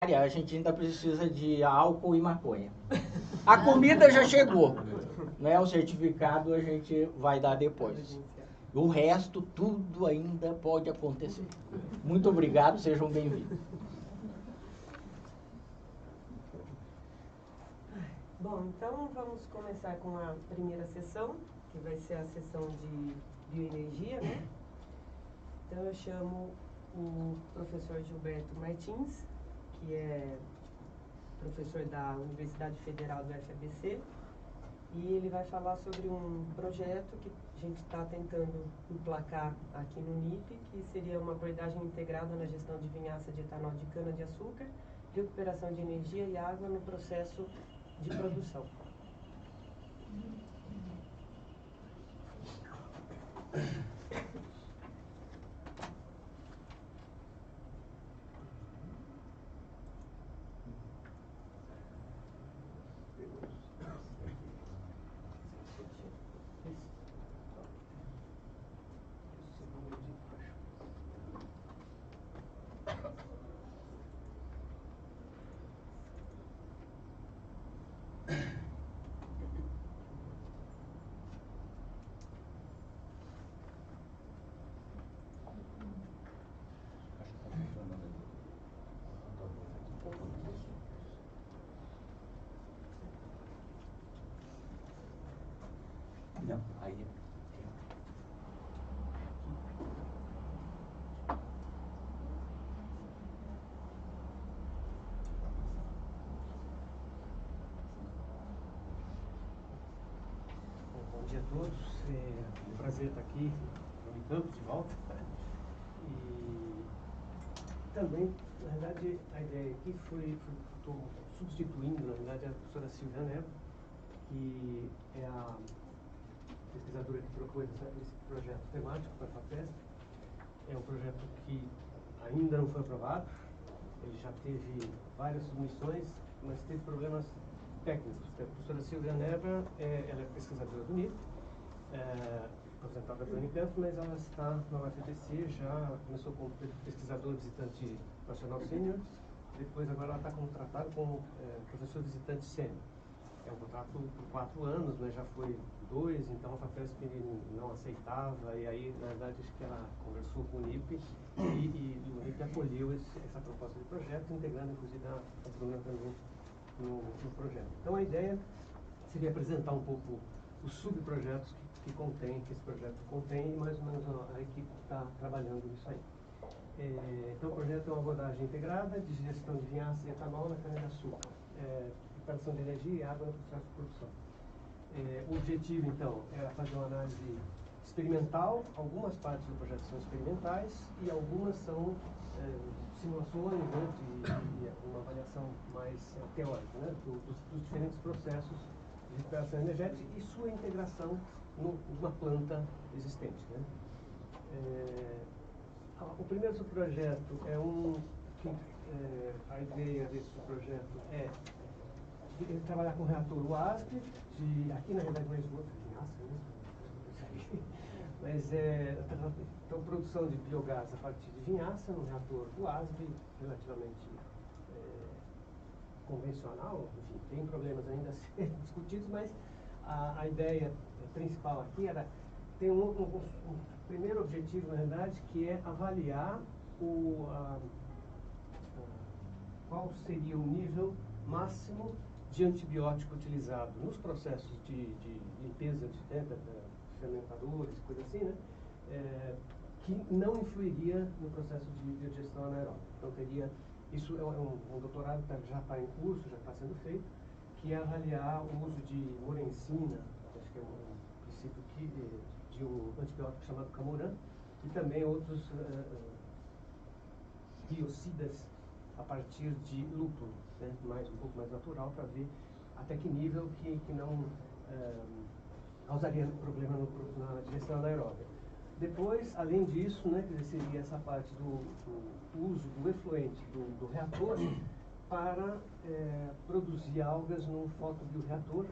A gente ainda precisa de álcool e maconha. A comida já chegou, né? O certificado a gente vai dar depois. O resto, tudo ainda pode acontecer. Muito obrigado, sejam bem-vindos. Bom, então vamos começar com a primeira sessão, que vai ser a sessão de bioenergia, né? Então eu chamo o professor Gilberto Martins, que é professor da Universidade Federal do FABC, e ele vai falar sobre um projeto que a gente está tentando emplacar aqui no NIP, que seria uma abordagem integrada na gestão de vinhaça de etanol de cana-de-açúcar, recuperação de energia e água no processo de produção. Não, aí Bom dia a todos, é um prazer estar aqui no Unicamp de volta. E também, na verdade, a ideia aqui estou substituindo, na verdade, a professora Silvia Neto, que é a pesquisadora que propôs esse projeto temático para a FAPESP. É um projeto que ainda não foi aprovado, ele já teve várias submissões, mas teve problemas técnicos. A professora Silvia Nebra, ela é pesquisadora do NIP, aposentada pela Unicamp, mas ela está na UFBC, já começou como pesquisador visitante nacional sênior, depois agora ela está contratada como professor visitante sênior. É um contrato por 4 anos, mas já foi 2, então a FAPESP não aceitava, e aí, na verdade, acho que ela conversou com o NIP e o NIP acolheu essa proposta de projeto, integrando, inclusive, a Bruna também no projeto. Então, a ideia seria apresentar um pouco os subprojetos que esse projeto contém, e mais ou menos a equipe está trabalhando nisso aí. Então, o projeto é uma abordagem integrada de gestão de vinhaça e etanol na cana-de-açúcar, recuperação de energia e água no processo de produção. O objetivo, então, era fazer uma análise experimental. Algumas partes do projeto são experimentais e algumas são simulações, né, de uma avaliação mais teórica, né, dos diferentes processos de recuperação energética e sua integração numa planta existente, né. O primeiro subprojeto a ideia desse projeto é trabalhar com reator WASP, aqui na realidade não é esgoto, é vinhaça, né? Mas então, produção de biogás a partir de vinhaça, no reator WASP, relativamente convencional, enfim, tem problemas ainda a ser discutidos, mas a ideia principal aqui tem um primeiro objetivo, na verdade, que é avaliar qual seria o nível máximo de antibiótico utilizado nos processos de limpeza de fermentadores e coisa assim, né? Que não influiria no processo de biodigestão anaeróbica. Então, isso é um doutorado que já está em curso, já está sendo feito, que é avaliar o uso de orencina, acho que é um princípio de um antibiótico chamado Camuran, e também outros biocidas a partir de lúpulo, né, um pouco mais natural, para ver até que nível que não causaria problema na digestão anaeróbica. Depois, além disso, né, seria essa parte do uso do efluente do reator para produzir algas num fotobioreator,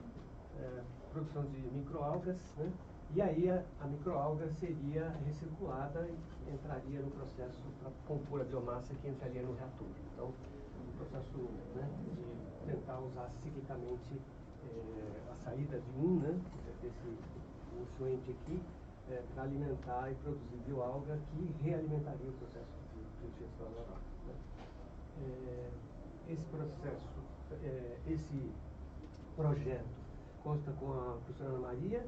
produção de microalgas, né, e aí a microalga seria recirculada e entraria no processo para compor a biomassa que entraria no reator. Então, processo, né, de tentar usar ciclicamente a saída de né, desse efluente aqui, para alimentar e produzir bioalga que realimentaria o processo de digestão anaeróbica. Né? Esse processo, esse projeto consta com a professora Ana Maria,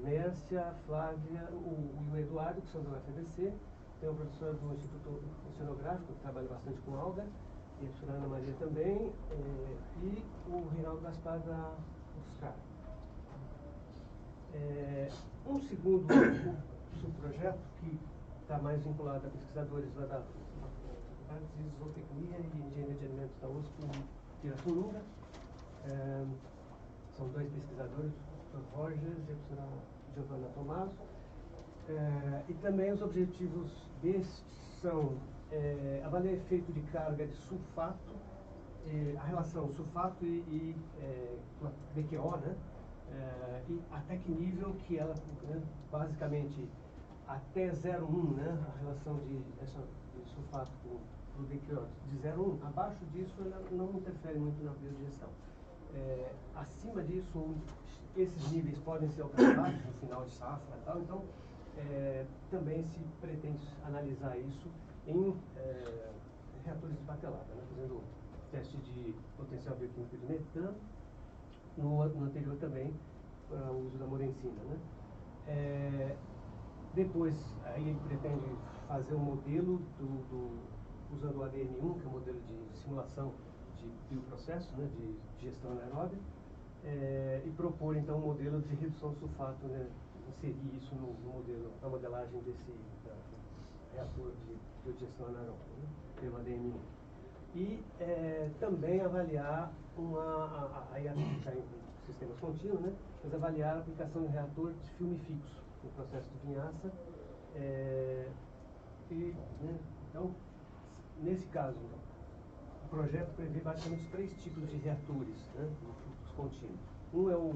Nércia, Flávia, e o Eduardo, que são do UFABC. Tem o professor do Instituto Oceanográfico, que trabalha bastante com alga, e a professora Ana Maria também, e o Reinaldo Gaspar da UFSCar. Um segundo subprojeto, que está mais vinculado a pesquisadores lá da Faculdade de Zootecnia e Engenharia de Alimentos da USP em Pirassununga. São dois pesquisadores, o Dr. Rogers e a professora Giovanna Tomaso. E também os objetivos destes são avaliar efeito de carga de sulfato, a relação sulfato e BQO, né? E até que nível que ela, né, basicamente, até 0,1, né, a relação de sulfato com o BQO de 0,1, abaixo disso ela não interfere muito na biodigestão. Acima disso, esses níveis podem ser alcançados no final de safra e tal, então também se pretende analisar isso em reatores de batelada, né, fazendo teste de potencial bioquímico de metano, no anterior também, para o uso da morencina. Né? Depois, aí ele pretende fazer um modelo usando o ADM1, que é um modelo de simulação de bioprocesso, né, de digestão anaeróbica, e propor então um modelo de redução do sulfato, né, inserir isso no modelo, na modelagem desse reator de biodigestão anaeróbica, né, pelo ADM1. E também avaliar aí está em sistemas contínuos, né, mas avaliar a aplicação de reator de filme fixo no processo de vinhaça. Né, então, nesse caso, o projeto prevê basicamente 3 tipos de reatores, né, no fluxo contínuo. Um é o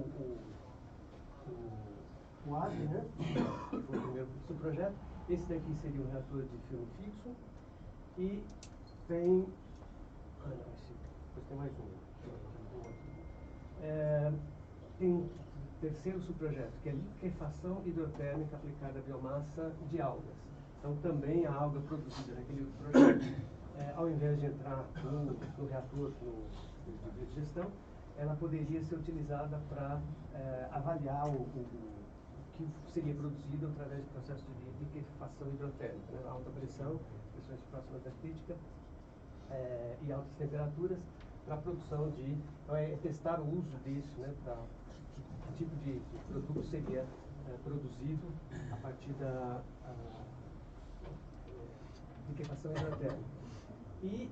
AD, né, que foi o primeiro do projeto. Esse daqui seria um reator de filme fixo. E tem... depois tem mais um. Tem um terceiro subprojeto, que é liquefação hidrotérmica aplicada à biomassa de algas. Então, também a alga produzida naquele projeto, ao invés de entrar no reator de biodigestão, ela poderia ser utilizada para avaliar o que seria produzido através do processo de liquefação hidrotérmica, né? Alta pressão, pressões próximas da crítica, e altas temperaturas, para a produção de... Então, testar o uso disso, né, para que tipo de produto seria produzido a partir da liquefação hidrotérmica. E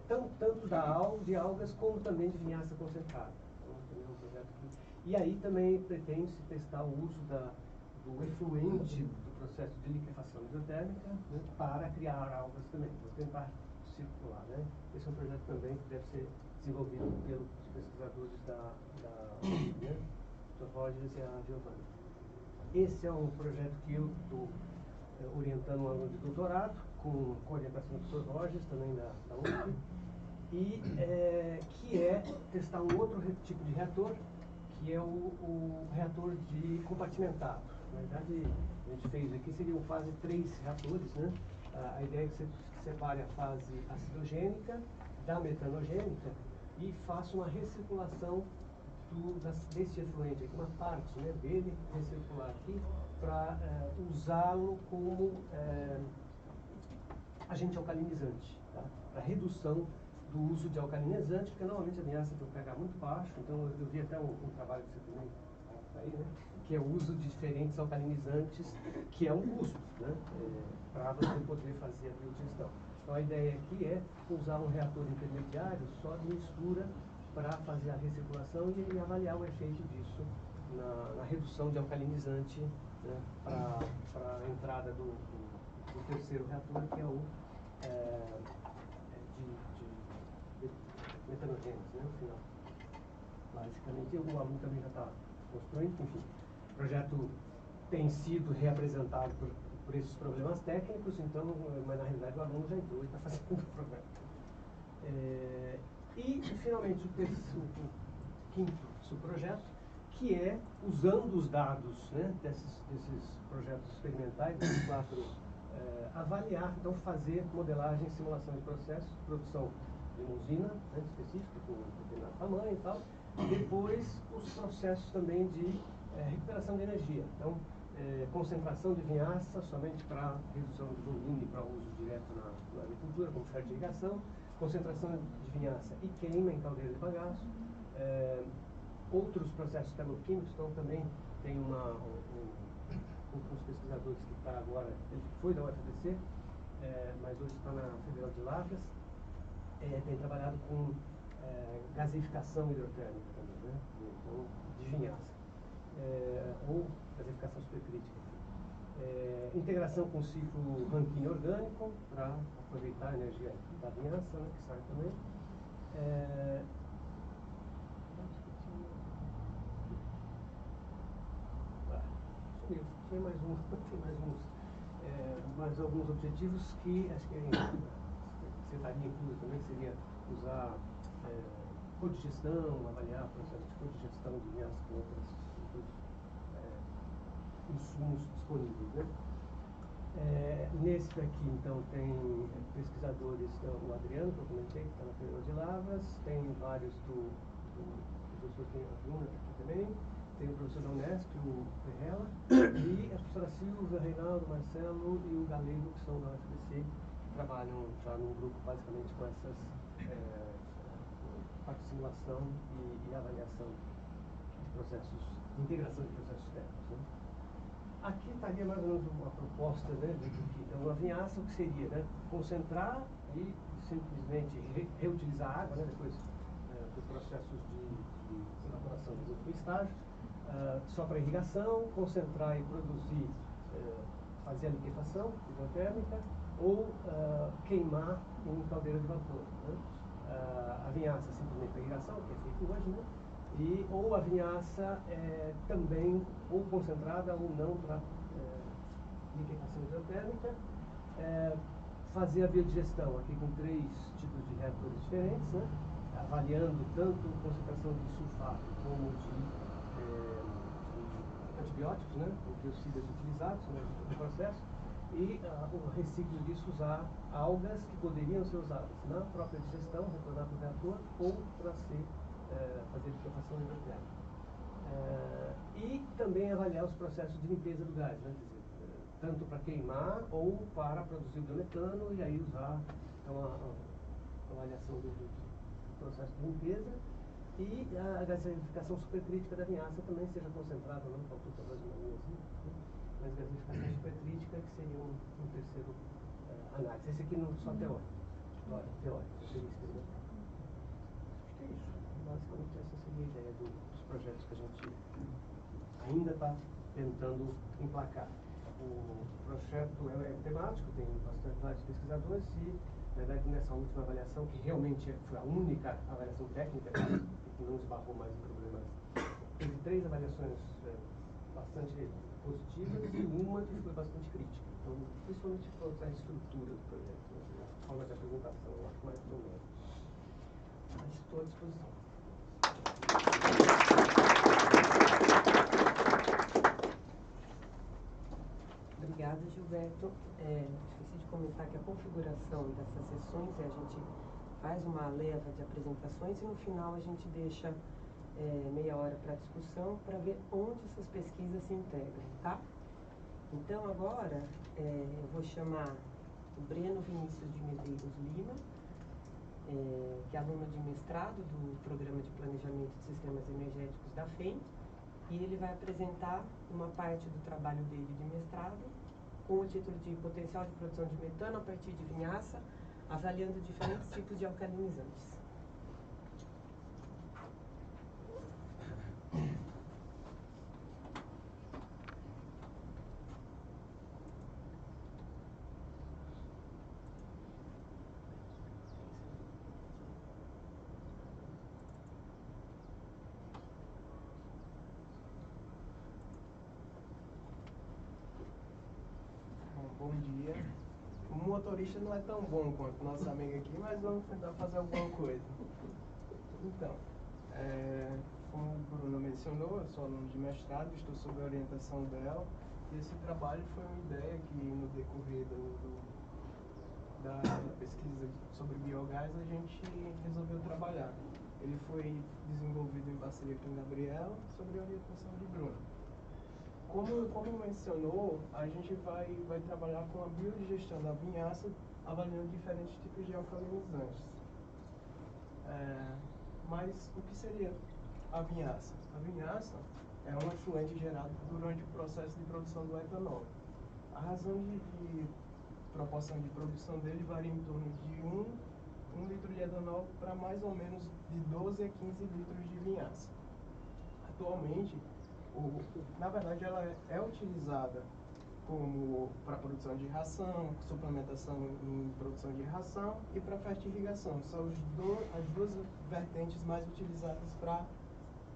tanto de algas como também de vinhaça concentrada. Então, também é um projeto e aí também pretende-se testar o uso do efluente do processo de liquefação hidrotérmica, né, para criar algas também, para tentar circular. Né? Esse é um projeto também que deve ser desenvolvido pelos pesquisadores né, Dr. Rogers e a Giovanna. Esse é um projeto que eu estou orientando um aluno de doutorado, com orientação do Dr. Rogers, também da USP, e que é testar um outro tipo de reator, que é o reator de compartimentado. Na verdade, a gente fez aqui, seriam quase 3 reatores, né? A ideia é que você separe a fase acidogênica da metanogênica e faça uma recirculação desse efluente aqui, uma parte, né, dele recircular aqui, para usá-lo como agente alcalinizante, tá? Para redução do uso de alcalinizante, porque normalmente a vinhaça tem um pH muito baixo, então eu vi até um trabalho que você também está aí, né, que é o uso de diferentes alcalinizantes, que é um custo, né, para você poder fazer a biodigestão. Então a ideia aqui é usar um reator intermediário só de mistura para fazer a recirculação e avaliar o efeito disso na redução de alcalinizante, né, para a entrada do terceiro reator, que é o de metanogênese, né, no final. Basicamente, o aluno também já está construindo, enfim. O projeto tem sido reapresentado por esses problemas técnicos, então, mas na realidade o aluno já entrou e está fazendo o projeto. E, finalmente, o quinto subprojeto, que é, usando os dados, né, desses projetos experimentais, desses 4, avaliar, então fazer modelagem e simulação de processos, produção de uma usina, né, específica, com um determinado tamanho e tal, e depois os processos também de recuperação de energia. Então, concentração de vinhaça somente para redução do volume, para uso direto na agricultura, como certa irrigação, concentração de vinhaça e queima em caldeiras de bagaço. Outros processos termoquímicos, então também tem um dos pesquisadores que está agora, ele foi da UFABC, mas hoje está na Federal de Lavras, tem trabalhado com gasificação hidrotérmica também, né? Então, de vinhaça, ou gasificação supercrítica. Integração com o ciclo Rankine orgânico para aproveitar a energia da vinhaça, né, que sai também. Tem mais alguns objetivos que acho que a secretaria inclui também, que seria usar codigestão, avaliar processos de codigestão de vinhaça com outros insumos disponíveis, né? Nesse daqui, então, tem pesquisadores, o Adriano, que eu comentei, que está na Federal de Lavras, tem vários do professor, tem a Bruna aqui também, tem o professor da Unesp, o Ferrella, e a professora Silvia, Reinaldo, Marcelo e o Galego, que são da UFBC, que trabalham já num grupo basicamente com essas parte de simulação e avaliação de processos, de integração de processos técnicos, né? Aqui estaria mais ou menos uma proposta, né, então a vinhaça, o que seria, né, concentrar e simplesmente reutilizar a água, né, depois dos processos de evaporação do último estágio, só para irrigação, concentrar e produzir, fazer a liquefação hidrotérmica ou queimar em caldeira de vapor, né? A vinhaça simplesmente para irrigação, que é feito hoje, né? Ou a vinhaça também ou concentrada ou não para liquefação hidrotérmica, fazer a biodigestão aqui com 3 tipos de reatores diferentes, né? Avaliando tanto concentração de sulfato como de antibióticos, né? Os biocidas utilizados no processo, e o reciclo disso usar algas que poderiam ser usadas na própria digestão, retornar para o reator, ou para ser fazer liquefação hidrotérmica. E também avaliar os processos de limpeza do gás, né? Quer dizer, tanto para queimar ou para produzir o biometano, e aí usar então, a avaliação do processo de limpeza, e a gasificação supercrítica da vinhaça também seja concentrada, não faltou talvez uma linha assim, né? Mas gasificação supercrítica, que seria um terceiro análise. Esse aqui não só teórico. Teórico, seria experimental. Acho que é isso. Basicamente essa seria a ideia dos projetos que a gente ainda está tentando emplacar. O projeto é temático, tem bastante vários pesquisadores e, na verdade, nessa última avaliação, que realmente foi a única avaliação técnica, que não esbarrou mais em problemas, teve 3 avaliações bastante positivas e uma que foi bastante crítica. Então, principalmente a estrutura do projeto, a forma de apresentação, eu acho mais problemática. Mas estou à disposição. Obrigada, Gilberto. Esqueci de comentar que a configuração dessas sessões a gente faz uma leva de apresentações e no final a gente deixa meia hora para discussão para ver onde essas pesquisas se integram, tá? Então agora eu vou chamar o Breno Vinícius de Medeiros Lima, que é aluno de mestrado do Programa de Planejamento de Sistemas Energéticos da FEM, e ele vai apresentar uma parte do trabalho dele de mestrado com o título de Potencial de Produção de Metano a partir de vinhaça, avaliando diferentes tipos de alcalinizantes. Bom dia. motorista não é tão bom quanto nosso amigo aqui, mas vamos tentar fazer alguma coisa. Então, como o Bruno mencionou, eu sou aluno de mestrado, estou sob a orientação dela, e esse trabalho foi uma ideia que no decorrer da pesquisa sobre biogás a gente resolveu trabalhar. Ele foi desenvolvido em parceria com a Gabriela, sob a orientação de Bruno. Como mencionou, a gente vai trabalhar com a biodigestão da vinhaça, avaliando diferentes tipos de alcalinizantes. Mas o que seria a vinhaça? A vinhaça é um efluente gerado durante o processo de produção do etanol. A razão de proporção de produção dele varia em torno de 1 litro de etanol para mais ou menos de 12 a 15 litros de vinhaça. Atualmente, na verdade, ela é utilizada para produção de ração, suplementação em produção de ração e para fertirrigação. São as duas vertentes mais utilizadas para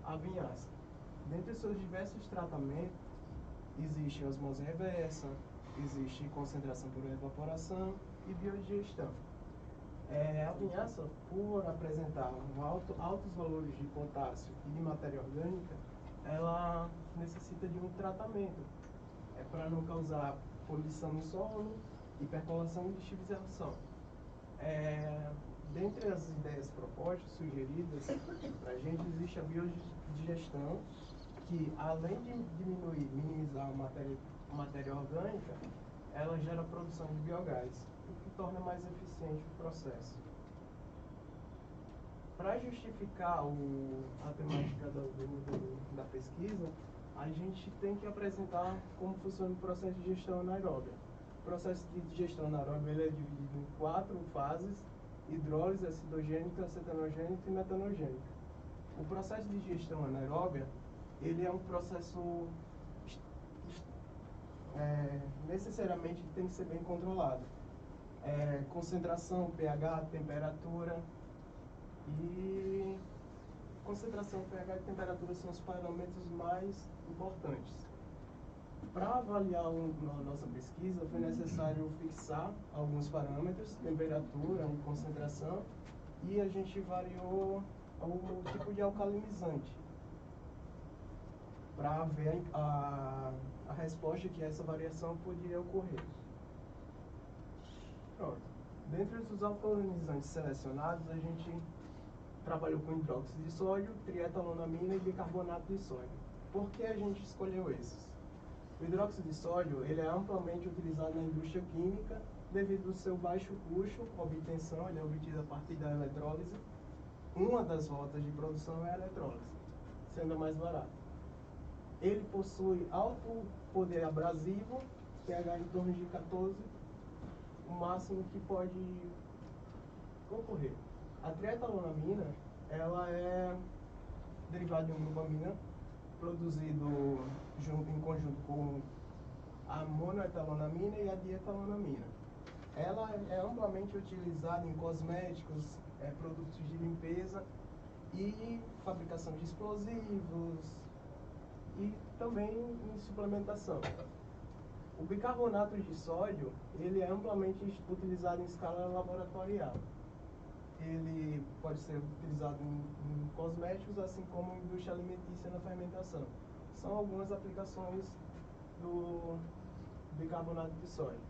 a vinhaça. Dentre os seus diversos tratamentos, existe osmose reversa, existe concentração por evaporação e biodigestão. A vinhaça, por apresentar altos valores de potássio e de matéria orgânica, ela necessita de um tratamento para não causar poluição no solo, hipercolação e lixiviação. Dentre as ideias propostas, sugeridas para a gente, existe a biodigestão, que além de minimizar a matéria orgânica, ela gera produção de biogás, o que torna mais eficiente o processo. Para justificar a temática da pesquisa, a gente tem que apresentar como funciona o processo de digestão anaeróbia. O processo de digestão anaeróbia ele é dividido em 4 fases: hidrólise, acidogênica, acetanogênica e metanogênica. O processo de digestão anaeróbia ele é um processo necessariamente tem que ser bem controlado. Concentração, pH, temperatura e concentração, pH e temperatura são os parâmetros mais importantes. Para avaliar a nossa pesquisa, foi necessário fixar alguns parâmetros, temperatura e concentração, e a gente variou o tipo de alcalinizante para ver a resposta que essa variação poderia ocorrer. Pronto. Dentre os alcalinizantes selecionados, a gente trabalhou com hidróxido de sódio, trietalonamina e bicarbonato de sódio. Por que a gente escolheu esses? O hidróxido de sódio ele é amplamente utilizado na indústria química devido ao seu baixo custo, obtenção, ele é obtido a partir da eletrólise. Uma das rotas de produção é a eletrólise, sendo a mais barata. Ele possui alto poder abrasivo, pH em torno de 14, o máximo que pode ocorrer. A trietalonamina, ela é derivada de globamina, produzido em conjunto com a monoetalonamina e a dietalonamina. Ela é amplamente utilizada em cosméticos, produtos de limpeza e fabricação de explosivos e também em suplementação. O bicarbonato de sódio, ele é amplamente utilizado em escala laboratorial. Ele pode ser utilizado em cosméticos, assim como em indústria alimentícia na fermentação. São algumas aplicações do bicarbonato de sódio.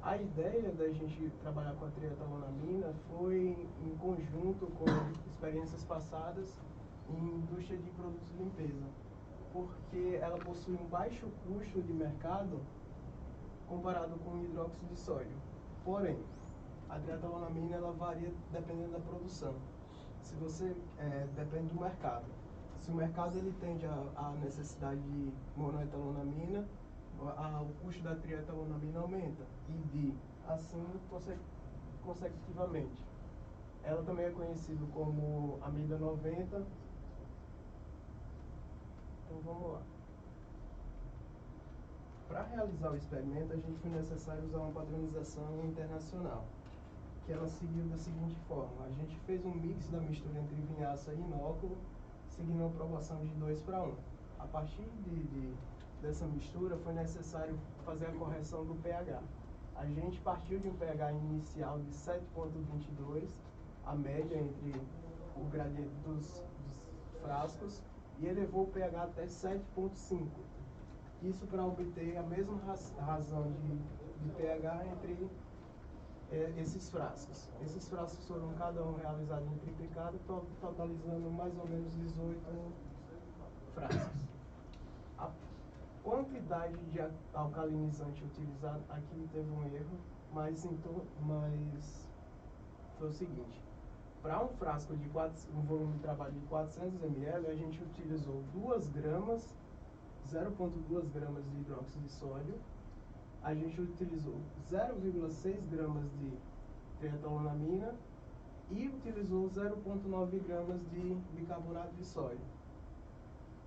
A ideia da gente trabalhar com a trietalonamina foi em conjunto com experiências passadas em indústria de produtos de limpeza, porque ela possui um baixo custo de mercado comparado com o hidróxido de sódio. Porém, a trietalonamina ela varia dependendo da produção. Se você depende do mercado. Se o mercado ele tende a necessidade de monoetalonamina, o custo da trietalonamina aumenta e assim consecutivamente. Ela também é conhecida como amida 90. Então vamos lá. Para realizar o experimento, a gente foi necessário usar uma padronização internacional, que ela seguiu da seguinte forma: a gente fez um mix da mistura entre vinhaça e inóculo, seguindo uma proporção de 2:1. A partir dessa mistura foi necessário fazer a correção do pH. A gente partiu de um pH inicial de 7,22, a média entre o gradiente dos frascos, e elevou o pH até 7,5. Isso para obter a mesma razão de pH entre esses frascos. Esses frascos foram cada um realizados em triplicado, totalizando mais ou menos 18 frascos. A quantidade de alcalinizante utilizado, aqui teve um erro, mas foi o seguinte: para um frasco de um volume de trabalho de 400 ml, a gente utilizou 2 gramas, 0,2 gramas de hidróxido de sódio, a gente utilizou 0,6 gramas de trietanolamina e utilizou 0,9 gramas de bicarbonato de sódio.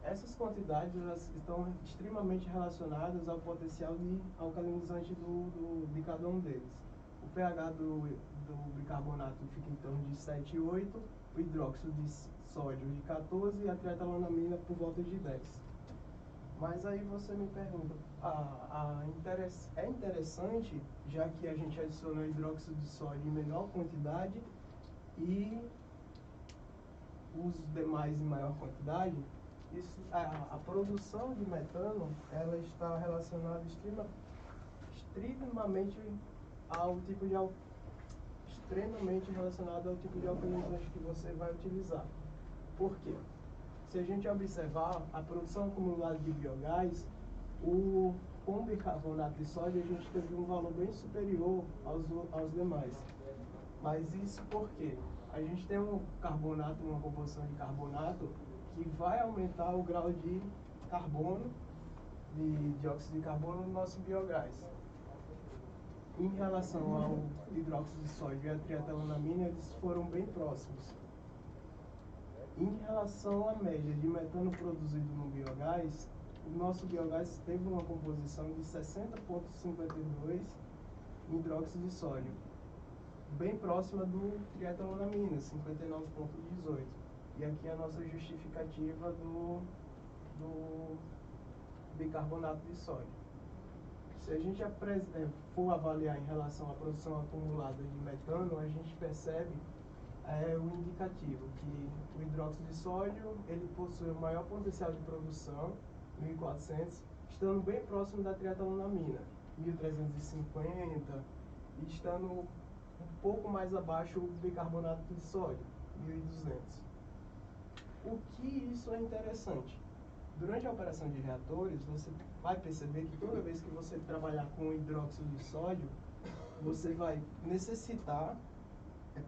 Essas quantidades elas estão extremamente relacionadas ao potencial de alcalinizante de cada um deles. O pH do bicarbonato fica em torno de 7,8, o hidróxido de sódio de 14 e a trietanolamina por volta de 10. Mas aí você me pergunta, é interessante, já que a gente adiciona hidróxido de sódio em menor quantidade e os demais em maior quantidade, a produção de metano ela está relacionada extremamente relacionado ao tipo de alcalinizante que você vai utilizar. Por quê? Se a gente observar a produção acumulada de biogás, com bicarbonato de sódio a gente teve um valor bem superior aos demais. Mas isso porque a gente tem uma composição de carbonato que vai aumentar o grau de carbono, de dióxido de carbono no nosso biogás. Em relação ao hidróxido de sódio e a trietanolamina, eles foram bem próximos. Em relação à média de metano produzido no biogás, o nosso biogás teve uma composição de 60,52 hidróxido de sódio, bem próxima do trietanolamina, 59,18. E aqui a nossa justificativa do bicarbonato de sódio. Se a gente for avaliar em relação à produção acumulada de metano, a gente percebe o indicativo que o hidróxido de sódio ele possui o maior potencial de produção, 1.400, estando bem próximo da trietanolamina, 1.350, e estando um pouco mais abaixo o bicarbonato de sódio, 1.200. O que isso é interessante? Durante a operação de reatores, você vai perceber que toda vez que você trabalhar com hidróxido de sódio, você vai necessitar,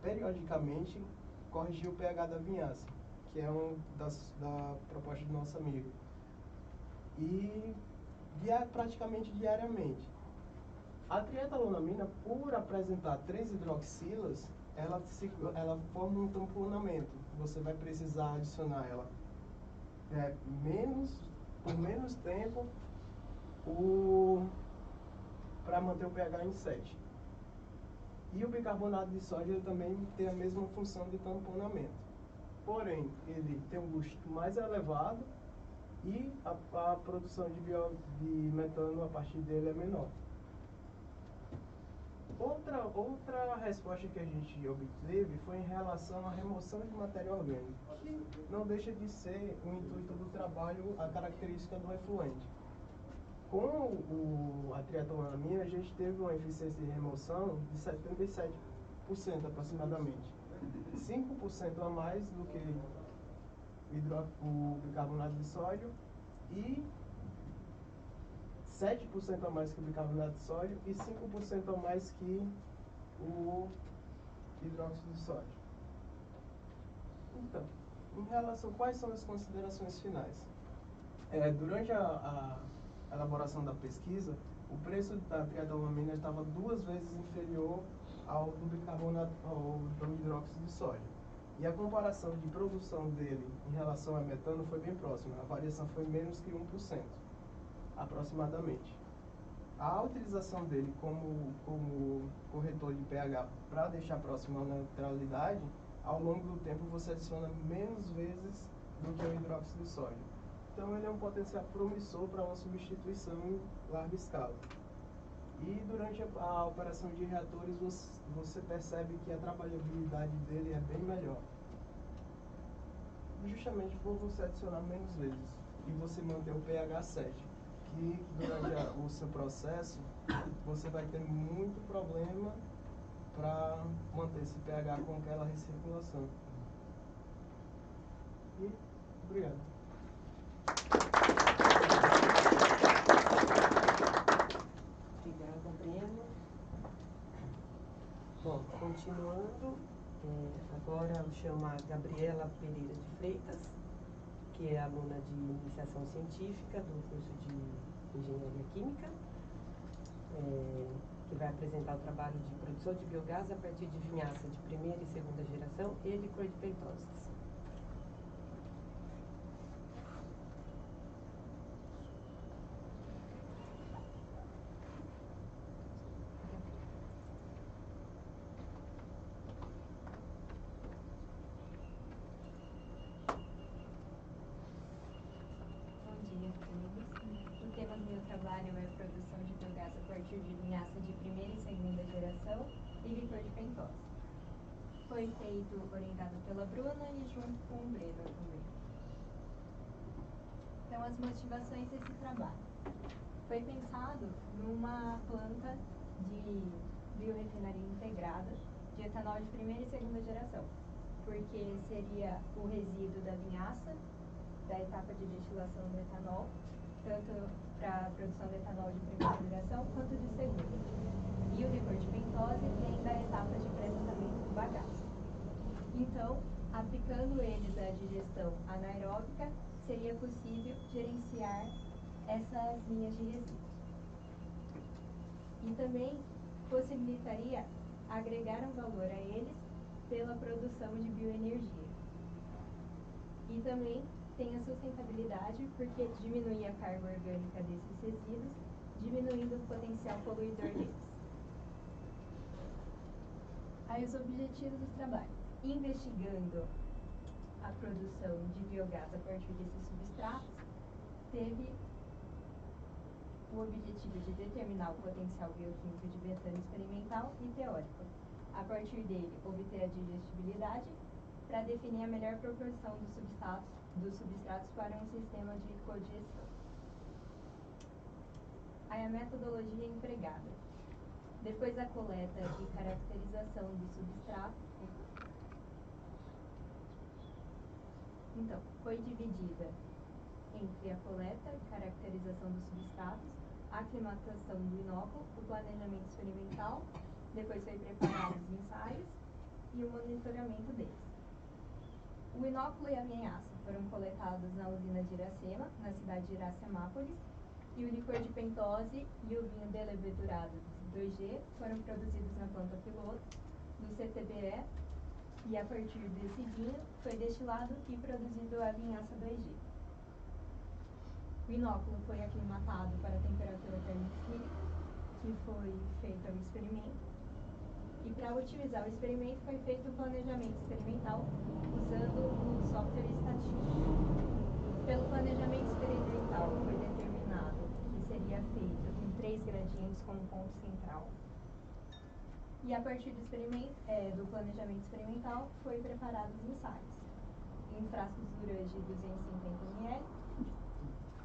periodicamente, corrigir o pH da vinhaça, que é da proposta do nosso amigo. E praticamente diariamente. A trietanolamina, por apresentar 3 hidroxilas, ela forma um tamponamento. Você vai precisar adicionar ela por menos tempo para manter o pH em 7. E o bicarbonato de sódio ele também tem a mesma função de tamponamento. Porém, ele tem um custo mais elevado e a produção de metano a partir dele é menor. Outra resposta que a gente obteve foi em relação à remoção de matéria orgânica, que não deixa de ser o intuito do trabalho, a característica do efluente. Com a trietanolamina, a gente teve uma eficiência de remoção de 77% aproximadamente. 5% a mais do que o bicarbonato de sódio e 7% a mais que o bicarbonato de sódio e 5% a mais que o hidróxido de sódio. Então, em relação, quais são as considerações finais? Durante a elaboração da pesquisa, o preço da trietanolamina estava 2 vezes inferior ao do hidróxido de sódio. E a comparação de produção dele em relação a metano foi bem próxima. A variação foi menos que 1%. Aproximadamente. A utilização dele como corretor de pH para deixar próximo à neutralidade, ao longo do tempo você adiciona menos vezes do que o hidróxido de sódio. Então ele é um potencial promissor para uma substituição em larga escala. E durante a operação de reatores você percebe que a trabalhabilidade dele é bem melhor. Justamente por você adicionar menos vezes e você manter o pH 7, que durante o seu processo você vai ter muito problema para manter esse pH com aquela recirculação. E obrigado. Obrigada, Breno. Bom, continuando, agora eu chamo a Gabriela Pereira de Freitas, que é aluna de iniciação científica do curso de Engenharia Química, que vai apresentar o trabalho de produção de biogás a partir de vinhaça de primeira e segunda geração e licor de pentoses. O tema do meu trabalho é a produção de biogás a partir de vinhaça de primeira e segunda geração e licor de pentose. Foi feito orientado pela Bruna e junto com o Breno também. Então, as motivações desse trabalho. Foi pensado numa planta de biorefinaria integrada de etanol de primeira e segunda geração, porque seria o resíduo da vinhaça, da etapa de destilação do etanol, tanto para a produção de etanol de primeira geração quanto de segunda. E o licor de pentose vem da etapa de pré-tratamento do bagaço. Então, aplicando eles à digestão anaeróbica, seria possível gerenciar essas linhas de resíduos. E também possibilitaria agregar um valor a eles pela produção de bioenergia. E também tem a sustentabilidade, porque diminui a carga orgânica desses resíduos, diminuindo o potencial poluidor deles. Aí os objetivos do trabalho. Investigando a produção de biogás a partir desses substratos, teve o objetivo de determinar o potencial bioquímico de metano experimental e teórico. A partir dele, obter a digestibilidade para definir a melhor proporção dos substratos para um sistema de codigestão. Aí a metodologia empregada. Depois da coleta e caracterização do substrato, então, foi dividida entre a coleta e caracterização dos substratos, a aclimatação do inóculo, o planejamento experimental, depois foi preparado os ensaios e o monitoramento deles. O inóculo e a vinhaça foram coletados na usina de Iracema, na cidade de Iracemápolis, e o licor de pentose e o vinho delevedurado 2G foram produzidos na planta piloto do CTBE, e a partir desse vinho foi destilado e produzido a vinhaça 2G. O inóculo foi aclimatado para a temperatura termofílica, que foi feito o experimento, e para otimizar o experimento foi feito o planejamento experimental usando o software estatístico. Pelo planejamento experimental foi determinado que seria feito em 3 gradientes com um ponto central. E a partir do planejamento experimental foi preparados os ensaios em frascos duras de 250 ml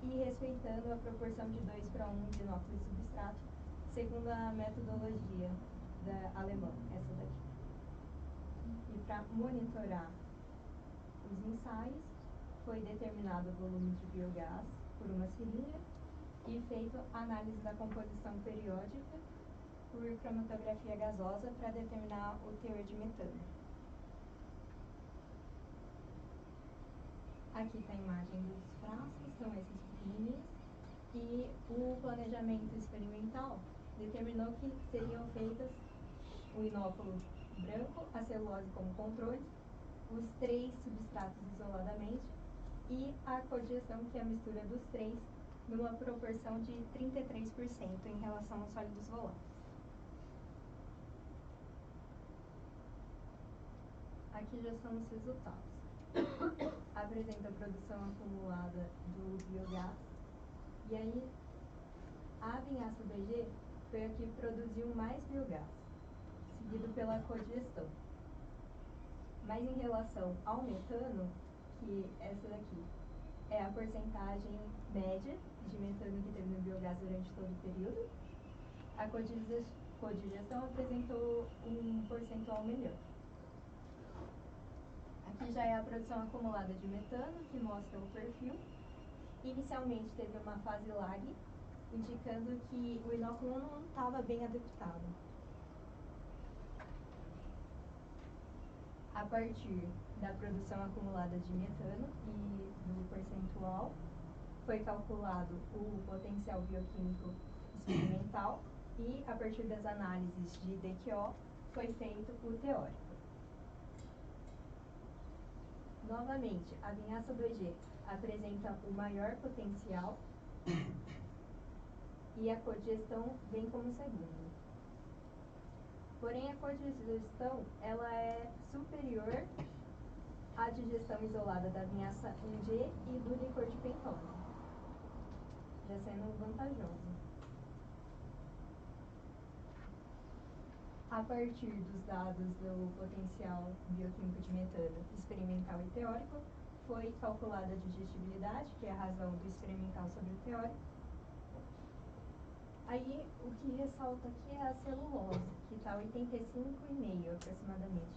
e respeitando a proporção de 2:1 de inóculo e substrato, segundo a metodologia da alemã, essa daqui. E para monitorar os ensaios, foi determinado o volume de biogás por uma seringa e feito a análise da composição periódica por cromatografia gasosa para determinar o teor de metano. Aqui está a imagem dos frascos, são esses pequenininhos, e o planejamento experimental determinou que seriam feitas o inóculo branco, a celulose como controle, os 3 substratos isoladamente e a codigestão, que é a mistura dos 3, numa proporção de 33% em relação aos sólidos voláteis. Aqui já são os resultados. Apresenta a produção acumulada do biogás. E aí, a vinhaça 2G foi a que produziu mais biogás, seguido pela codigestão. Mas em relação ao metano, que essa daqui é a porcentagem média de metano que teve no biogás durante todo o período, a codigestão apresentou um percentual melhor. Aqui já é a produção acumulada de metano, que mostra o perfil. Inicialmente teve uma fase lag, indicando que o inóculo não estava bem adaptado. A partir da produção acumulada de metano e do percentual, foi calculado o potencial bioquímico experimental e, a partir das análises de DQO, foi feito o teórico. Novamente, a vinhaça 2G apresenta o maior potencial e a codigestão vem como segundo. Porém, a codigestão ela é superior à digestão isolada da vinhaça 1G e do licor de pentose, já sendo vantajoso. A partir dos dados do potencial bioquímico de metano experimental e teórico, foi calculada a digestibilidade, que é a razão do experimental sobre o teórico. Aí, o que ressalta aqui é a celulose, que está 85,5 aproximadamente.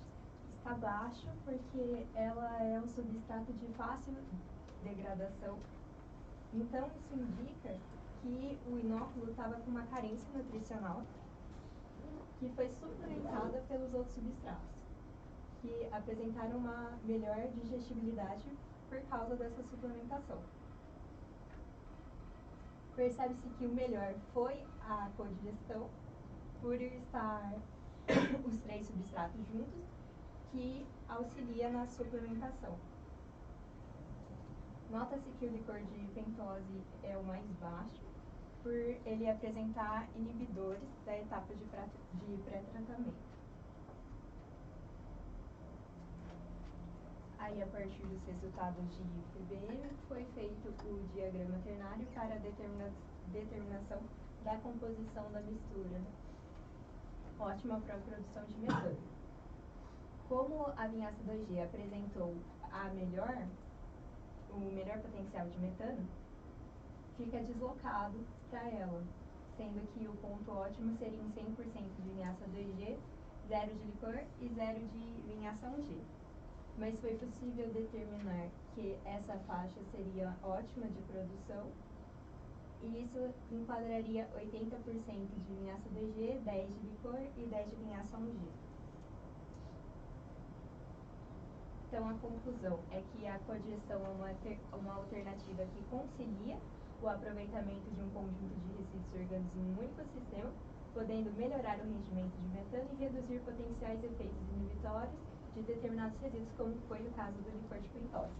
Está baixo porque ela é um substrato de fácil degradação. Então, isso indica que o inóculo estava com uma carência nutricional que foi suplementada pelos outros substratos, que apresentaram uma melhor digestibilidade por causa dessa suplementação. Percebe-se que o melhor foi a codigestão, por estar os 3 substratos juntos, que auxilia na suplementação. Nota-se que o licor de pentose é o mais baixo, por ele apresentar inibidores da etapa de pré-tratamento. Aí, a partir dos resultados de PBM, foi feito o diagrama ternário para a determinação da composição da mistura, ótima para a produção de metano. Como a vinhaça 2G apresentou o melhor potencial de metano, fica deslocado para ela, sendo que o ponto ótimo seria em 100% de vinhaça 2G, 0 de licor e 0 de vinhaça 1G. Mas foi possível determinar que essa faixa seria ótima de produção, e isso enquadraria 80% de vinhaça 2G, 10 de licor e 10 de vinhaça 1G. Então, a conclusão é que a codigestão é uma alternativa que concilia o aproveitamento de um conjunto de resíduos orgânicos em um único sistema, podendo melhorar o rendimento de metano e reduzir potenciais efeitos inibitórios de determinados resíduos, como foi o caso do licor de pentose,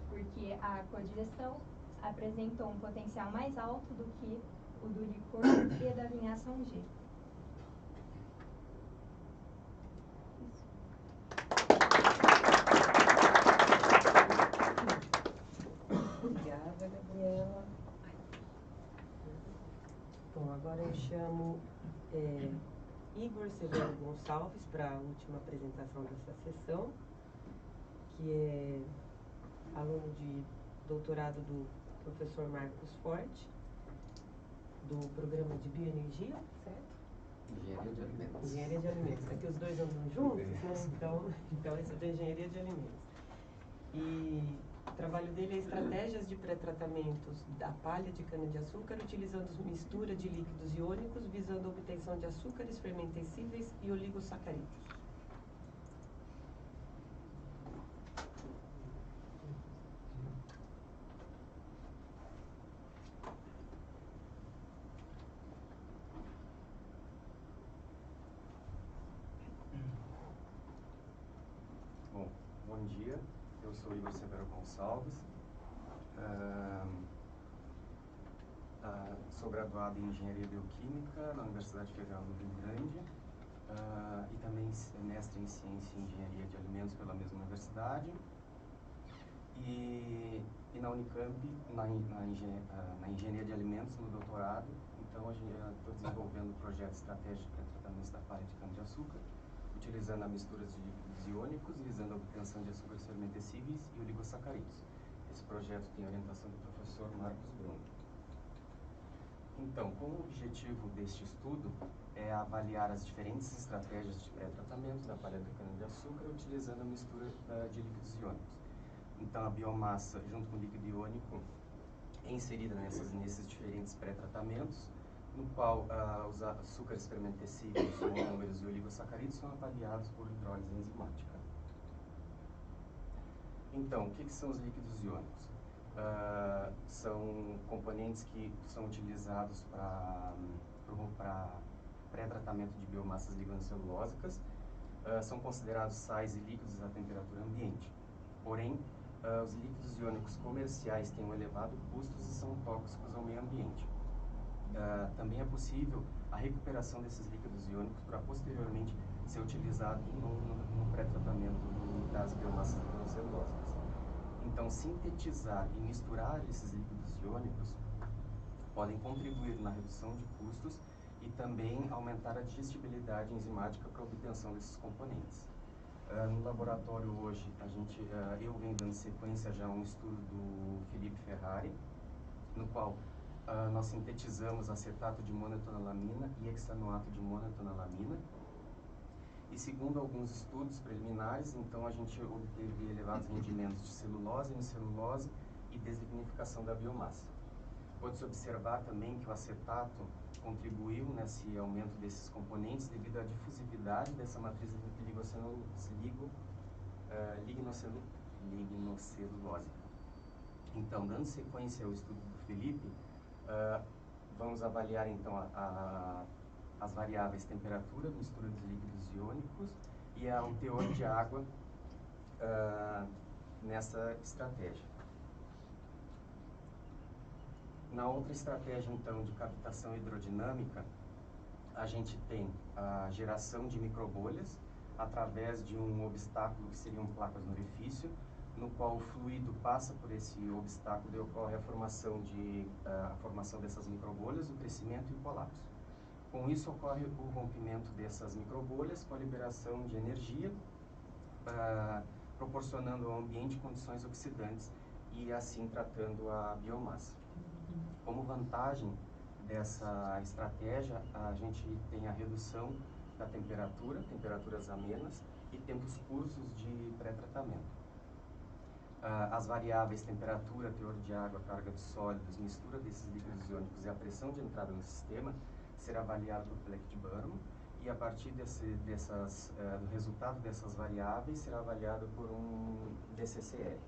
porque a codigestão apresentou um potencial mais alto do que o do licor e da vinhaça 1G. Obrigada, Gabriela. Bom, agora eu chamo Igor Severo Gonçalves para a última apresentação dessa sessão, que é aluno de doutorado do professor Marcos Forte, do programa de bioenergia, certo? Engenharia de alimentos. Engenharia de alimentos. Aqui os dois andam juntos, né? Então esse é da engenharia de alimentos. E o trabalho dele é estratégias de pré-tratamentos da palha de cana-de-açúcar, utilizando mistura de líquidos iônicos, visando a obtenção de açúcares fermentescíveis e oligosacarídeos. Bom dia, eu sou Igor Severo Gonçalves, sou graduado em Engenharia Bioquímica na Universidade Federal do Rio Grande e também mestre em Ciência e Engenharia de Alimentos pela mesma universidade, e na Unicamp, na Engenharia de Alimentos, no doutorado, então, estou desenvolvendo um projeto estratégico para tratamento da palha de cana-de-açúcar, utilizando a mistura de líquidos iônicos, visando a obtenção de açúcares fermentescíveis e oligosacarídeos. Esse projeto tem a orientação do professor Marcos Bruno. Então, como objetivo deste estudo é avaliar as diferentes estratégias de pré-tratamento da palha de cana-de-açúcar utilizando a mistura de líquidos iônicos. Então, a biomassa, junto com o líquido iônico, é inserida nesses diferentes pré-tratamentos, no qual os açúcares fermentescíveis, monômeros e oligosacarídeos são avaliados por hidrólise enzimática. Então, o que são os líquidos iônicos? São componentes que são utilizados para pré-tratamento de biomassas lignocellulósicas, são considerados sais e líquidos à temperatura ambiente. Porém, os líquidos iônicos comerciais têm um elevado custo e são tóxicos ao meio ambiente. Também é possível a recuperação desses líquidos iônicos para posteriormente ser utilizado no pré-tratamento das biomassas lignocellulósicas. Então, sintetizar e misturar esses líquidos iônicos podem contribuir na redução de custos e também aumentar a digestibilidade enzimática para a obtenção desses componentes. No laboratório hoje, eu venho dando sequência já a um estudo do Felipe Ferrari, no qual nós sintetizamos acetato de monoetonolamina e hexanoato de monoetonolamina. E segundo alguns estudos preliminares, então a gente obteve elevados rendimentos de celulose, hemicelulose e deslignificação da biomassa. Pode-se observar também que o acetato contribuiu nesse aumento desses componentes devido à difusividade dessa matriz lignocelulósica. Então, dando sequência ao estudo do Felipe, vamos avaliar então as variáveis temperatura, mistura dos líquidos iônicos e o teor de água nessa estratégia. Na outra estratégia, então, de captação hidrodinâmica, a gente tem a geração de microbolhas através de um obstáculo que seriam placas no orifício, no qual o fluido passa por esse obstáculo e ocorre a formação dessas microbolhas, o crescimento e o colapso. Com isso, ocorre o rompimento dessas microbolhas com a liberação de energia, proporcionando ao ambiente condições oxidantes e assim tratando a biomassa. Como vantagem dessa estratégia, a gente tem a redução da temperatura, temperaturas amenas e tempos curtos de pré-tratamento. As variáveis temperatura, teor de água, carga de sólidos, mistura desses líquidos iônicos e a pressão de entrada no sistema será avaliado por Plecht-Burnham e a partir do resultado dessas variáveis será avaliado por um DCCL.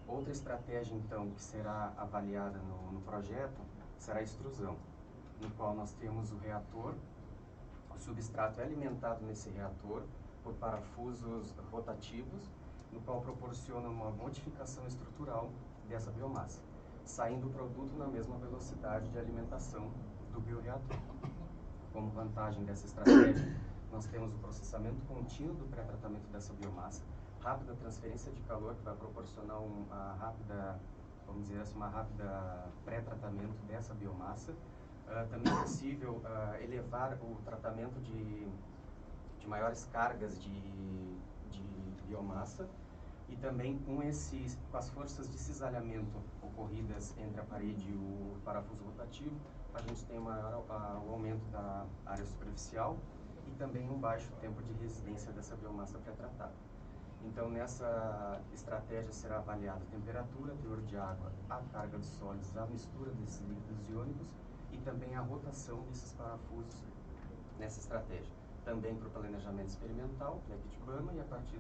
Outra estratégia, então, que será avaliada no projeto será a extrusão, no qual nós temos o reator, o substrato é alimentado nesse reator por parafusos rotativos, no qual proporciona uma modificação estrutural dessa biomassa, saindo o produto na mesma velocidade de alimentação do bioreator. Como vantagem dessa estratégia, nós temos o processamento contínuo do pré-tratamento dessa biomassa, rápida transferência de calor que vai proporcionar uma rápida pré-tratamento dessa biomassa. Também é possível elevar o tratamento de maiores cargas de biomassa e também com as forças de cisalhamento ocorridas entre a parede e o parafuso rotativo, a gente tem o aumento da área superficial e também um baixo tempo de residência dessa biomassa pré-tratada. Então, nessa estratégia será avaliada a temperatura, teor de água, a carga de sólidos, a mistura desses líquidos iônicos e também a rotação desses parafusos nessa estratégia. Também para o planejamento experimental, Plecht-Burnham, e a partir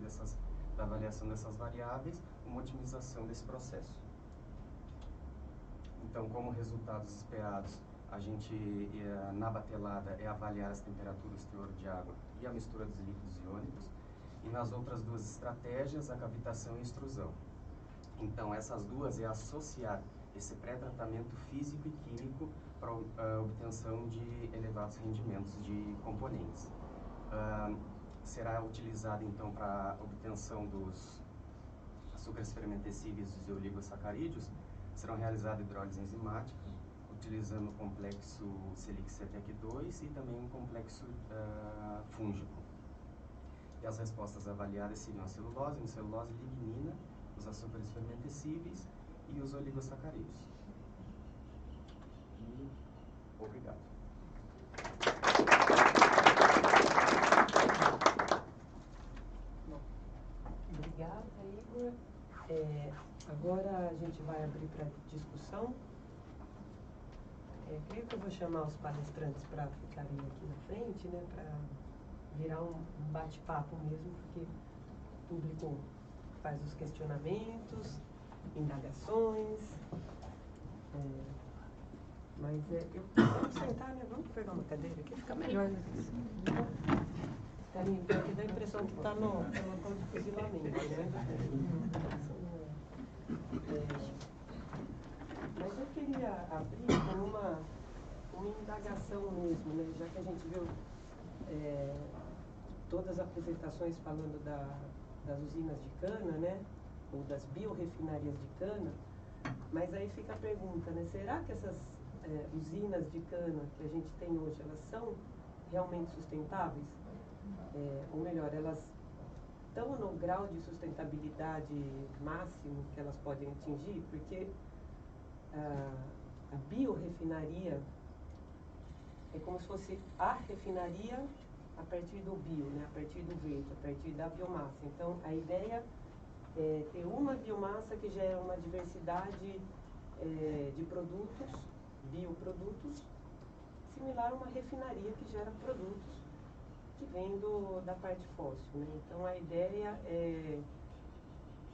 da avaliação dessas variáveis, uma otimização desse processo. Então, como resultados esperados, a gente, na batelada, é avaliar as temperaturas, teor de água e a mistura dos líquidos iônicos. E nas outras duas estratégias, a cavitação e extrusão. Então, essas duas é associar esse pré-tratamento físico e químico para a obtenção de elevados rendimentos de componentes. Será utilizado, então, para a obtenção dos açúcares fermentescíveis e oligosacarídeos, serão realizadas hidrólise enzimática, utilizando o complexo Selix-CETEC2 e também um complexo fúngico. E as respostas avaliadas seriam a celulose, lignina, os açúcares fermentescíveis e os oligosacarídeos. E obrigado. Obrigada, Igor. Agora a gente vai abrir para discussão. Creio que eu vou chamar os palestrantes para ficarem aqui na frente, né, para virar um bate-papo mesmo, porque o público faz os questionamentos, indagações. Mas vamos sentar, né? Vamos pegar uma cadeira aqui, fica melhor. Carinho, porque dá a impressão que está no local de fuzilamento, né? Mas eu queria abrir com uma indagação mesmo, né? Já que a gente viu todas as apresentações falando das usinas de cana, né? Ou das biorrefinarias de cana, mas aí fica a pergunta, né? Será que essas usinas de cana que a gente tem hoje, elas são realmente sustentáveis? Ou melhor, elas estão no grau de sustentabilidade máximo que elas podem atingir? Porque a biorrefinaria é como se fosse a refinaria a partir do bio, né? A partir do verde, a partir da biomassa. Então, a ideia é ter uma biomassa que gera uma diversidade de produtos, bioprodutos, similar a uma refinaria que gera produtos que vêm da parte fóssil, né? Então, a ideia é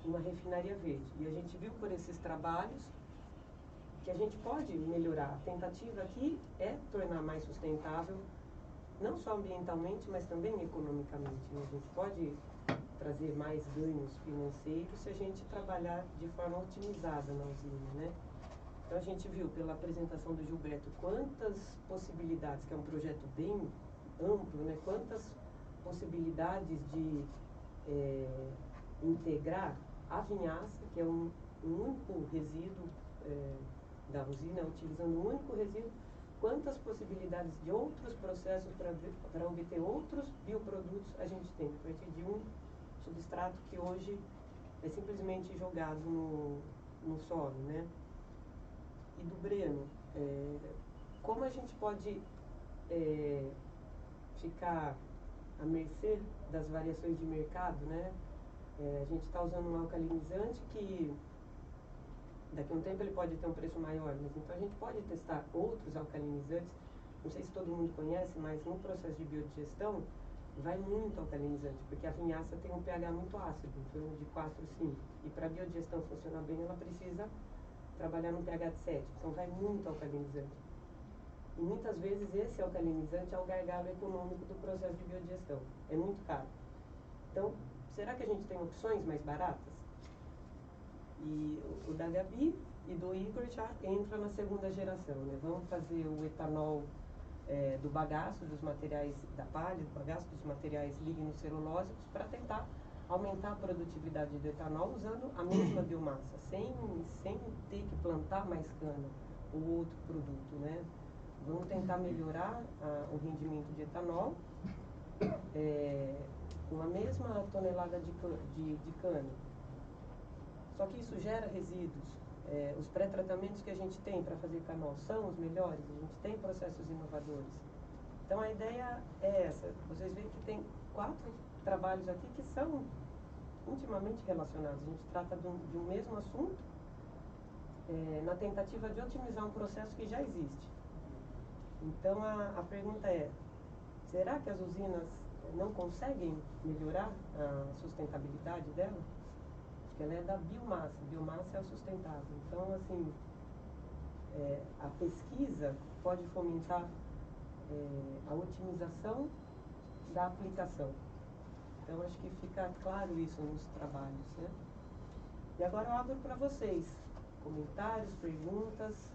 uma refinaria verde. E a gente viu por esses trabalhos que a gente pode melhorar. A tentativa aqui é tornar mais sustentável, não só ambientalmente, mas também economicamente, né? A gente pode trazer mais ganhos financeiros se a gente trabalhar de forma otimizada na usina, né? Então a gente viu pela apresentação do Gilberto quantas possibilidades, que é um projeto bem amplo, né? Quantas possibilidades de integrar a vinhaça, que é um único resíduo da usina, utilizando um único resíduo, quantas possibilidades de outros processos para obter outros bioprodutos a gente tem, a partir de um substrato que hoje é simplesmente jogado no solo, né? E do Breno, como a gente pode ficar à mercê das variações de mercado, né? A gente está usando um alcalinizante que daqui a um tempo ele pode ter um preço maior, mas então a gente pode testar outros alcalinizantes. Não sei se todo mundo conhece, mas no processo de biodigestão vai muito alcalinizante, porque a vinhaça tem um pH muito ácido, em torno de 4, 5. E para a biodigestão funcionar bem, ela precisa trabalhar no pH de 7, então vai muito alcalinizante. E muitas vezes esse alcalinizante é o gargalo econômico do processo de biodigestão. É muito caro. Então, será que a gente tem opções mais baratas? E o da Gabi e do Igor já entra na segunda geração, né? Vamos fazer o etanol do bagaço, dos materiais da palha, do bagaço, dos materiais lignocelulósicos, para tentar aumentar a produtividade do etanol usando a mesma biomassa, sem ter que plantar mais cana ou outro produto, né? Vamos tentar melhorar o rendimento de etanol com a mesma tonelada de cana. Só que isso gera resíduos. Os pré-tratamentos que a gente tem para fazer etanol são os melhores, a gente tem processos inovadores. Então a ideia é essa. Vocês veem que tem 4 trabalhos aqui que são intimamente relacionados. A gente trata de um mesmo assunto na tentativa de otimizar um processo que já existe. Então a pergunta é, será que as usinas não conseguem melhorar a sustentabilidade dela? Ela é da biomassa, biomassa é o sustentável. Então, assim, a pesquisa pode fomentar a otimização da aplicação. Então, acho que fica claro isso nos trabalhos, né? E agora eu abro para vocês comentários, perguntas.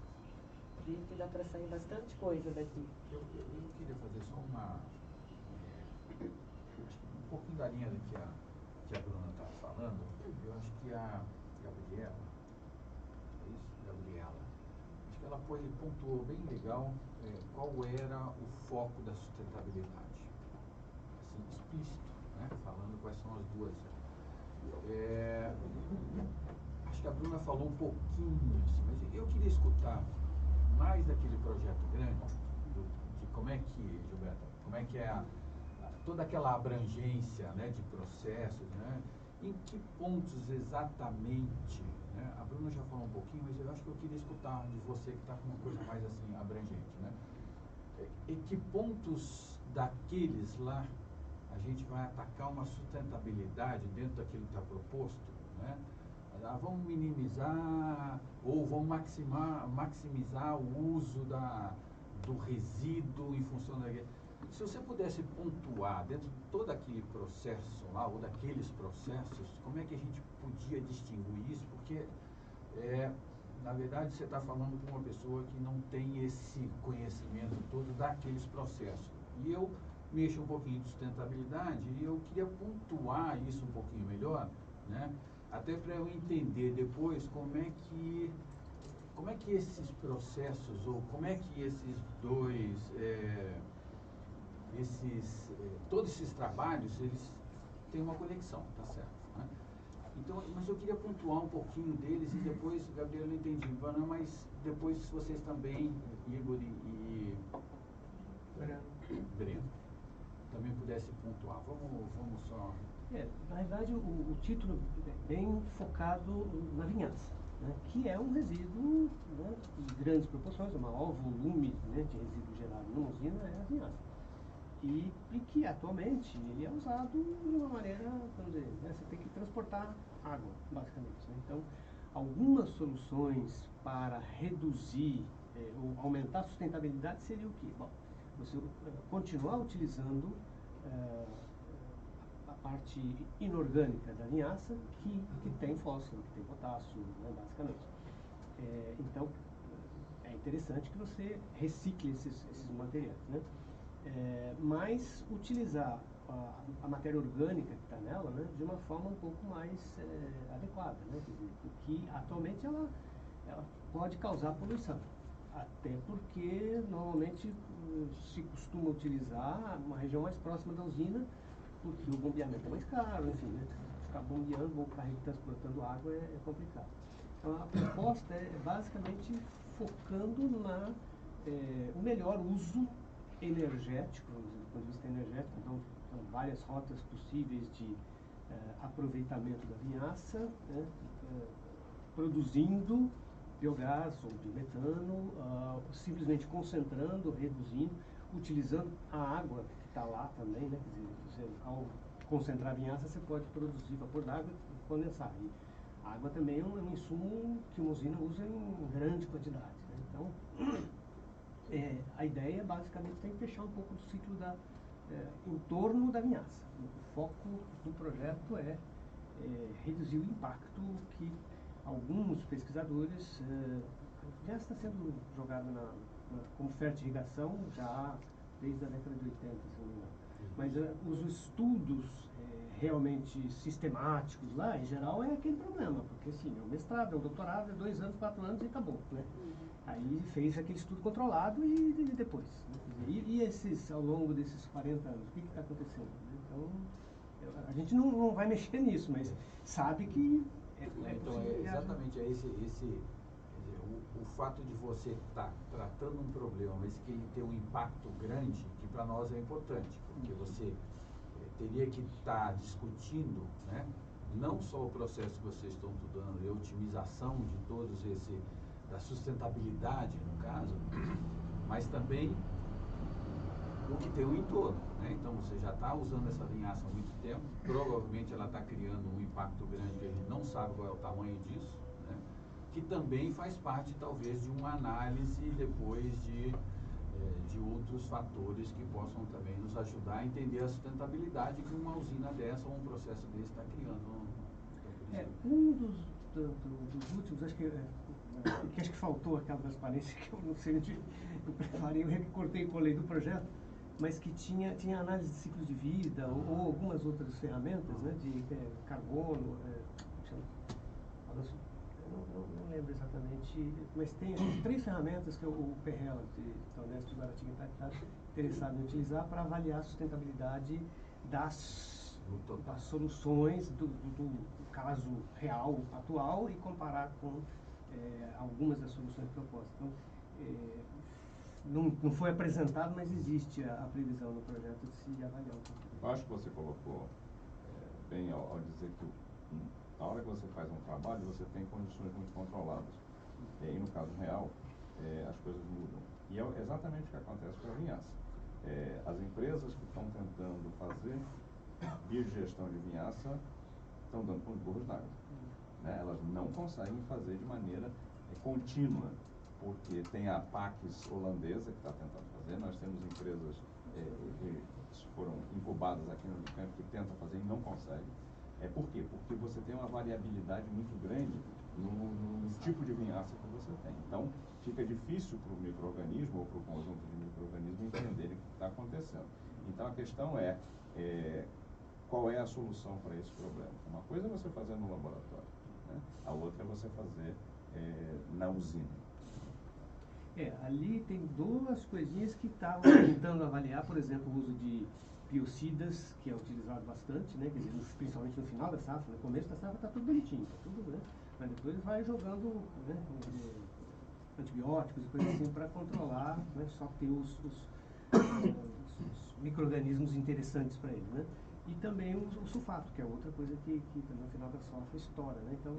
Vi que dá para sair bastante coisa daqui. Eu queria fazer só um pouquinho da linha do que a Bruna está falando. Eu acho que a Gabriela, é isso? Gabriela. Acho ela pontuou bem legal qual era o foco da sustentabilidade. Assim, explícito, né? Falando quais são as duas. Acho que a Bruna falou um pouquinho, assim, mas eu queria escutar mais daquele projeto grande, de como é que, Gilberto, como é que é toda aquela abrangência, né, de processos, né? Em que pontos exatamente, né? A Bruna já falou um pouquinho, mas eu acho que eu queria escutar de você que está com uma coisa mais assim abrangente, né? Em que pontos daqueles lá a gente vai atacar uma sustentabilidade dentro daquilo que está proposto, né? Vamos minimizar ou vamos maximizar o uso do resíduo em função da... Se você pudesse pontuar dentro de todo aquele processo lá, ou daqueles processos, como é que a gente podia distinguir isso? Porque, na verdade, você está falando com uma pessoa que não tem esse conhecimento todo daqueles processos. E eu mexo um pouquinho de sustentabilidade e eu queria pontuar isso um pouquinho melhor, né? Até para eu entender depois como é que esses processos, ou como é que esses dois... todos esses trabalhos, eles têm uma conexão, tá certo, né? Então, mas eu queria pontuar um pouquinho deles e depois, Gabriel, não entendi, mas depois vocês também, Igor e Breno, também pudessem pontuar. Vamos só... Na verdade, o título é bem focado na vinhaça, né, que é um resíduo, né, de grandes proporções, o maior volume, né, de resíduo gerado numa usina é a vinhaça. E que atualmente ele é usado de uma maneira, vamos dizer, né, você tem que transportar água, basicamente, né? Então, algumas soluções para reduzir ou aumentar a sustentabilidade seria o quê? Bom, você continuar utilizando a parte inorgânica da vinhaça que tem fósforo, que tem potássio, né, basicamente. Então, é interessante que você recicle esses materiais, né? Mas utilizar a matéria orgânica que está nela, né, de uma forma um pouco mais adequada, né? Quer dizer, porque atualmente ela pode causar poluição, até porque normalmente se costuma utilizar uma região mais próxima da usina, porque o bombeamento é mais caro, enfim, né? Ficar bombeando ou transportando água é complicado. Então a proposta é basicamente focando o melhor uso energético, do ponto de vista energético. Então, são várias rotas possíveis de aproveitamento da vinhaça, né, produzindo biogás ou biometano, simplesmente concentrando, reduzindo, utilizando a água que está lá também, né? Quer dizer, ao concentrar a vinhaça, você pode produzir vapor d'água e condensar. E a água também é um insumo que uma usina usa em grande quantidade, né? Então, a ideia basicamente tem que fechar um pouco do ciclo em torno da vinhaça. O foco do projeto é reduzir o impacto que alguns pesquisadores já está sendo jogado como fertirrigação já desde a década de 80, se não me engano. Mas os estudos realmente sistemáticos lá, em geral, é aquele problema, porque assim, é o mestrado, é o doutorado, é 2 anos, 4 anos e acabou, né? Aí fez aquele estudo controlado e depois, né? Quer dizer, e ao longo desses 40 anos, o que está acontecendo? Então, a gente não vai mexer nisso, mas sabe que então, exatamente o fato de você estar tratando um problema, mas que ele tem um impacto grande, que para nós é importante, porque você teria que estar discutindo, né, não só o processo que vocês estão estudando, a otimização de todos da sustentabilidade, no caso, mas também o que tem o entorno, né? Então você já está usando essa vinhaça há muito tempo, provavelmente ela está criando um impacto grande que a gente não sabe qual é o tamanho disso, né? Que também faz parte talvez de uma análise depois de outros fatores que possam também nos ajudar a entender a sustentabilidade que uma usina dessa ou um processo desse está criando. Um dos últimos, acho que faltou aquela transparência que eu não sei onde eu preparei, eu recortei e colei do projeto, mas que tinha análise de ciclo de vida ou algumas outras ferramentas, né, de carbono, eu não lembro exatamente mas tem 3 ferramentas que o Perrella, da Unesp de Guaratinga, está interessado em utilizar para avaliar a sustentabilidade das soluções do caso real, atual, e comparar com algumas das soluções propostas. Então, não foi apresentado, mas existe a previsão no projeto de se avaliar um pouco. Eu acho que você colocou bem ao dizer que na hora que você faz um trabalho, você tem condições muito controladas. E aí, no caso real, as coisas mudam. E é exatamente o que acontece com a vinhaça. As empresas que estão tentando fazer biogestão de vinhaça estão dando com os burros d'água. Né? Elas não conseguem fazer de maneira contínua, porque tem a Pax holandesa que está tentando fazer. Nós temos empresas que foram incubadas aqui no Unicamp que tentam fazer e não conseguem. Por quê? Porque você tem uma variabilidade muito grande no tipo de vinhaça que você tem. Então, fica difícil para o micro-organismo ou para o conjunto de micro-organismos entenderem o que está acontecendo. Então, a questão qual é a solução para esse problema? Uma coisa é você fazer no laboratório, né? A outra é você fazer na usina. Ali tem 2 coisinhas que estavam tentando avaliar, por exemplo, o uso de biocidas, que é utilizado bastante, né? Quer dizer, principalmente no final da safra. No começo da safra está tudo bonitinho, está tudo, né? Mas depois vai jogando, né, antibióticos e coisas assim para controlar, né, só ter os micro-organismos interessantes para ele, né? E também o sulfato, que é outra coisa que no final da safra estoura, né? Então,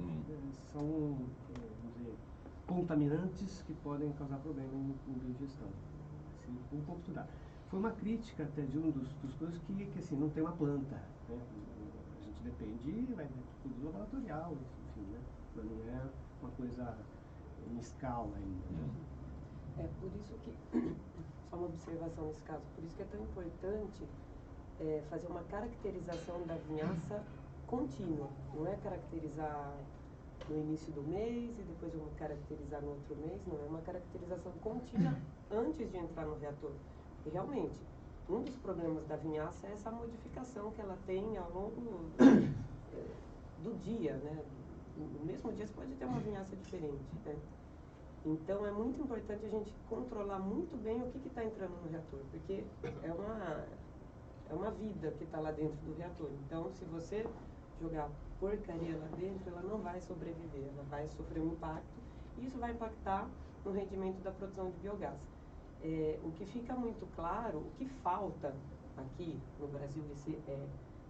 são, vamos dizer, contaminantes que podem causar problema em biogestão. Assim, um pouco estudado. Foi uma crítica até de dos coisas que assim, não tem uma planta, né? A gente depende, vai tudo laboratorial, enfim, né? Mas não é uma coisa em escala ainda, né? Por isso que, só uma observação nesse caso, por isso que é tão importante fazer uma caracterização da vinhaça contínua. Não é caracterizar no início do mês e depois eu vou caracterizar no outro mês, não. É uma caracterização contínua antes de entrar no reator. E realmente, um dos problemas da vinhaça é essa modificação que ela tem ao longo do dia, né? No mesmo dia você pode ter uma vinhaça diferente, né? Então é muito importante a gente controlar muito bem o que está entrando no reator, porque é uma vida que está lá dentro do reator. Então, se você jogar porcaria lá dentro, ela não vai sobreviver, ela vai sofrer um impacto, e isso vai impactar no rendimento da produção de biogás. O que fica muito claro, o que falta aqui no Brasil,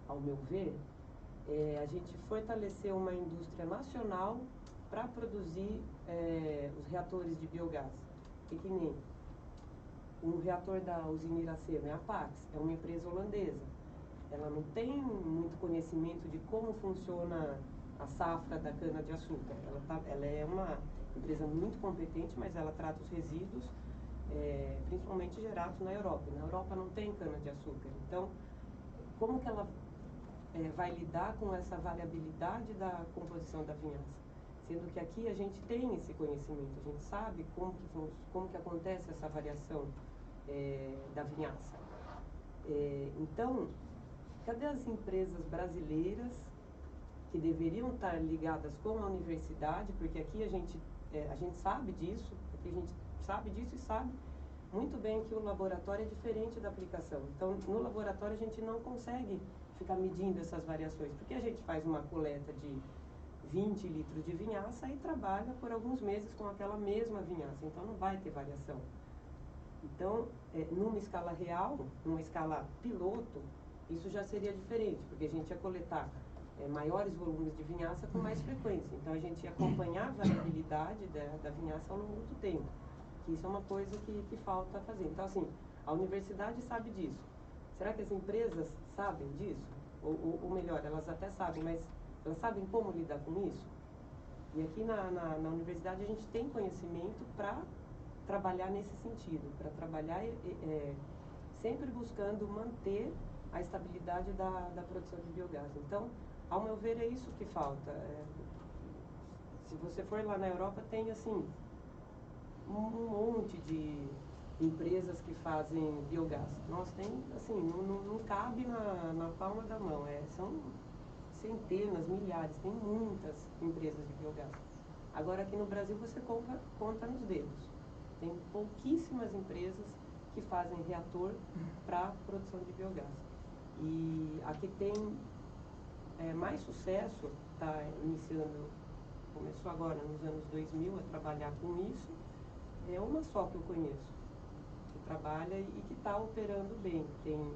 ao meu ver, a gente fortalecer uma indústria nacional para produzir os reatores de biogás. Que nem o reator da usina Iracema, é a Pax, é uma empresa holandesa. Ela não tem muito conhecimento de como funciona a safra da cana-de-açúcar. Ela é uma empresa muito competente, mas ela trata os resíduos, principalmente gerados na Europa. Na Europa não tem cana-de-açúcar. Então, como que ela vai lidar com essa variabilidade da composição da vinhaça? Sendo que aqui a gente tem esse conhecimento, a gente sabe como que acontece essa variação da vinhaça. Então, cadê as empresas brasileiras que deveriam estar ligadas com a universidade? Porque aqui a gente sabe disso, aqui a gente sabe disso e sabe muito bem que o laboratório é diferente da aplicação. Então, no laboratório a gente não consegue ficar medindo essas variações, porque a gente faz uma coleta de 20 litros de vinhaça e trabalha por alguns meses com aquela mesma vinhaça, então não vai ter variação. Então, numa escala real, numa escala piloto, isso já seria diferente, porque a gente ia coletar maiores volumes de vinhaça com mais frequência. Então, a gente ia acompanhar a variabilidade da vinhaça ao longo do tempo. Isso é uma coisa que falta fazer. Então, assim, a universidade sabe disso. Será que as empresas sabem disso? Ou melhor, elas até sabem, mas elas sabem como lidar com isso? E aqui na universidade a gente tem conhecimento para trabalhar nesse sentido, para trabalhar sempre buscando manter a estabilidade da produção de biogás. Então, ao meu ver, é isso que falta. Se você for lá na Europa, tem assim um monte de empresas que fazem biogás. Nós tem, assim, não cabe na palma da mão. São centenas, milhares, tem muitas empresas de biogás. Agora, aqui no Brasil, você conta nos dedos. Tem pouquíssimas empresas que fazem reator para produção de biogás. E a que tem mais sucesso, está iniciando, começou agora nos anos 2000 a trabalhar com isso, é uma só que eu conheço, que trabalha e que está operando bem. Tem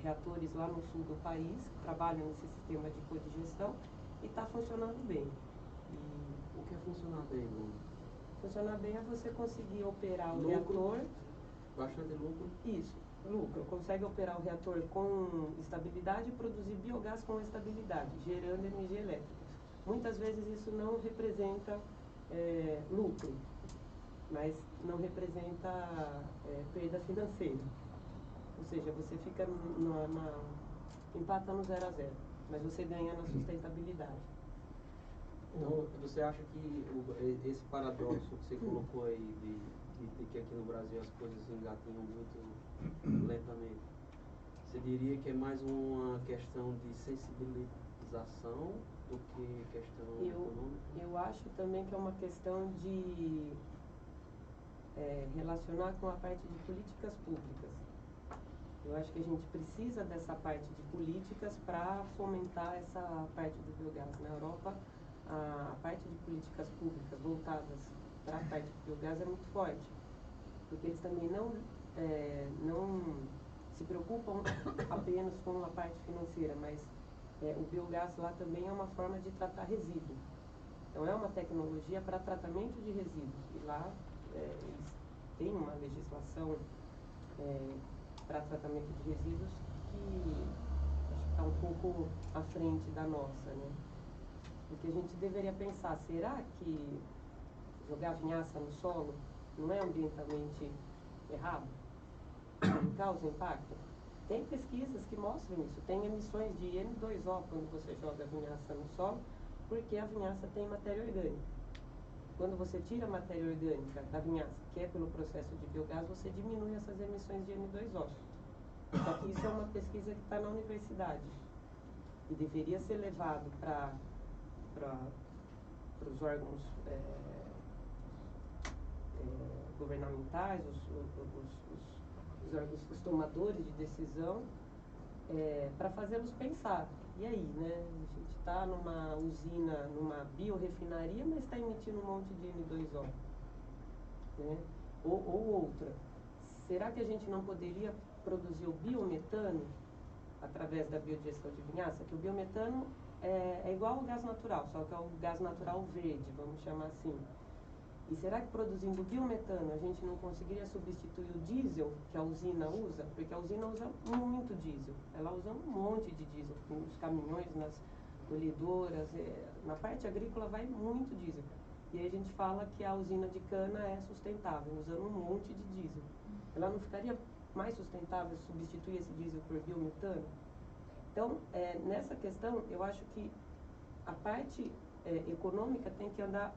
reatores lá no sul do país, que trabalham nesse sistema de codigestão e está funcionando bem. O que é funcionar bem, Bruno? Funcionar bem é você conseguir operar o Lucro, reator. bastante lucro. Isso, lucro. Consegue operar o reator com estabilidade e produzir biogás com estabilidade, gerando energia elétrica. Muitas vezes isso não representa lucro, mas não representa perda financeira. Ou seja, você fica empata no 0 a 0, mas você ganha na sustentabilidade. Então, você acha que esse paradoxo que você colocou aí de que aqui no Brasil as coisas engatinham muito lentamente, você diria que é mais uma questão de sensibilização do que questão econômica? Eu acho também que é uma questão de relacionar com a parte de políticas públicas. Eu acho que a gente precisa dessa parte de políticas para fomentar essa parte do biogás. Na Europa, a parte de políticas públicas voltadas para a parte do biogás é muito forte, porque eles também não se preocupam apenas com a parte financeira, mas o biogás lá também é uma forma de tratar resíduo. Então é uma tecnologia para tratamento de resíduos, e lá eles têm uma legislação para tratamento de resíduos que acho que está um pouco à frente da nossa, né? Porque a gente deveria pensar, será que jogar vinhaça no solo não é ambientalmente errado? Não causa impacto? Tem pesquisas que mostram isso. Tem emissões de N2O quando você joga vinhaça no solo, porque a vinhaça tem matéria orgânica. Quando você tira a matéria orgânica da vinhaça, que é pelo processo de biogás, você diminui essas emissões de N2O. Só que isso é uma pesquisa que está na universidade e deveria ser levado para os órgãos governamentais, os tomadores de decisão, para fazê-los pensar. E aí, né? A gente está numa usina, numa biorefinaria, mas está emitindo um monte de N2O. Né? Ou outra, será que a gente não poderia produzir o biometano através da biodigestão de vinhaça? Que o biometano é igual ao gás natural, só que é o gás natural verde, vamos chamar assim. E será que produzindo biometano a gente não conseguiria substituir o diesel que a usina usa? Porque a usina usa muito diesel. Ela usa um monte de diesel nos caminhões, nas colhedoras. Na parte agrícola vai muito diesel. E aí a gente fala que a usina de cana é sustentável, usando um monte de diesel. Ela não ficaria mais sustentável substituir esse diesel por biometano? Então, nessa questão, eu acho que a parte econômica tem que andar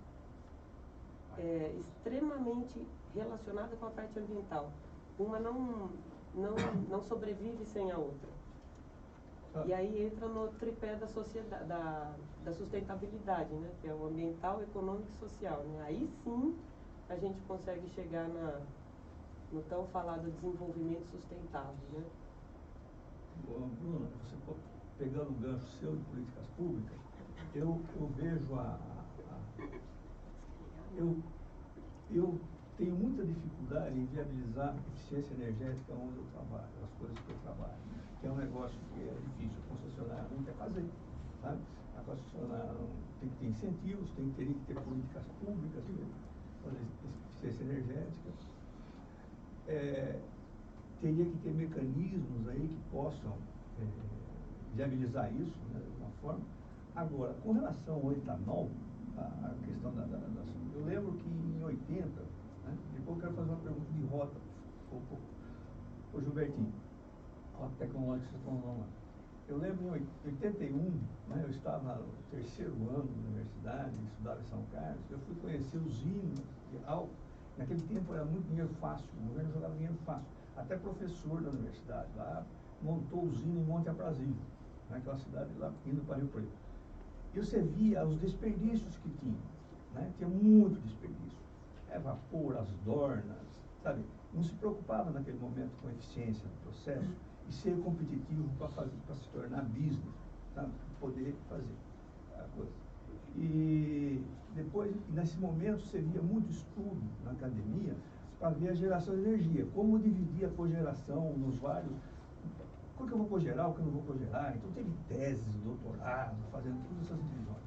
extremamente relacionada com a parte ambiental. Uma não sobrevive sem a outra. E aí entra no tripé da sociedade, da sustentabilidade, né? Que é o ambiental, econômico e social. Né? Aí sim a gente consegue chegar no tão falado desenvolvimento sustentável. Né? Bruna, você pegando o gancho seu de políticas públicas, eu vejo eu tenho muita dificuldade em viabilizar eficiência energética onde eu trabalho, as coisas que eu trabalho, que é um negócio que é difícil. A concessionária não quer fazer, sabe? A concessionária tem que ter incentivos, teria que ter políticas públicas para fazer eficiência energética. Teria que ter mecanismos aí que possam viabilizar isso, né, de alguma forma. Agora, com relação ao etanol, a questão eu lembro que em 80, né, depois eu quero fazer uma pergunta de rota o Gilbertinho, rota tecnológica que vocês estão falando lá. Eu lembro em 81, né, eu estava no 3º ano da universidade, estudava em São Carlos, eu fui conhecer usinas de álcool. Naquele tempo era muito dinheiro fácil, o governo jogava dinheiro fácil. Até professor da universidade lá montou usina em Monte Aprazível, naquela cidade lá indo para Rio Preto. E você via os desperdícios que tinha. né? Tinha muito desperdício. Vapor, as dornas, sabe? Não se preocupava naquele momento com a eficiência do processo e ser competitivo para se tornar business, sabe? Poder fazer a coisa. E depois, nesse momento, você via muito estudo na academia para ver a geração de energia, como dividir a cogeração nos vários. Qual que eu vou cogerar, o que eu não vou cogerar. Então teve teses, doutorado, fazendo todas essas divisões.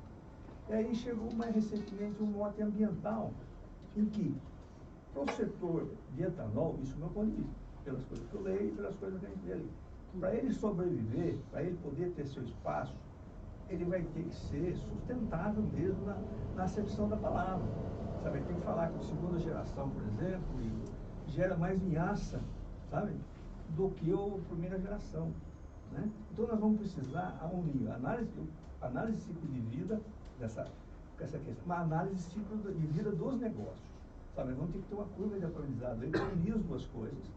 E aí chegou mais recentemente um mote ambiental, em que, para o setor de etanol, isso é o meu ponto de vista, pelas coisas que eu leio e pelas coisas que a gente vê ali, para ele sobreviver, para ele poder ter seu espaço, ele vai ter que ser sustentável mesmo na acepção da palavra. Sabe? Ele tem que falar com segunda geração, por exemplo, e gera mais vinhaça, sabe? Do que a primeira geração, né? Então nós vamos precisar unir a análise de ciclo de vida essa questão, uma análise de ciclo de vida dos negócios, sabe? Vamos ter que ter uma curva de aprendizado aí para unir as duas coisas,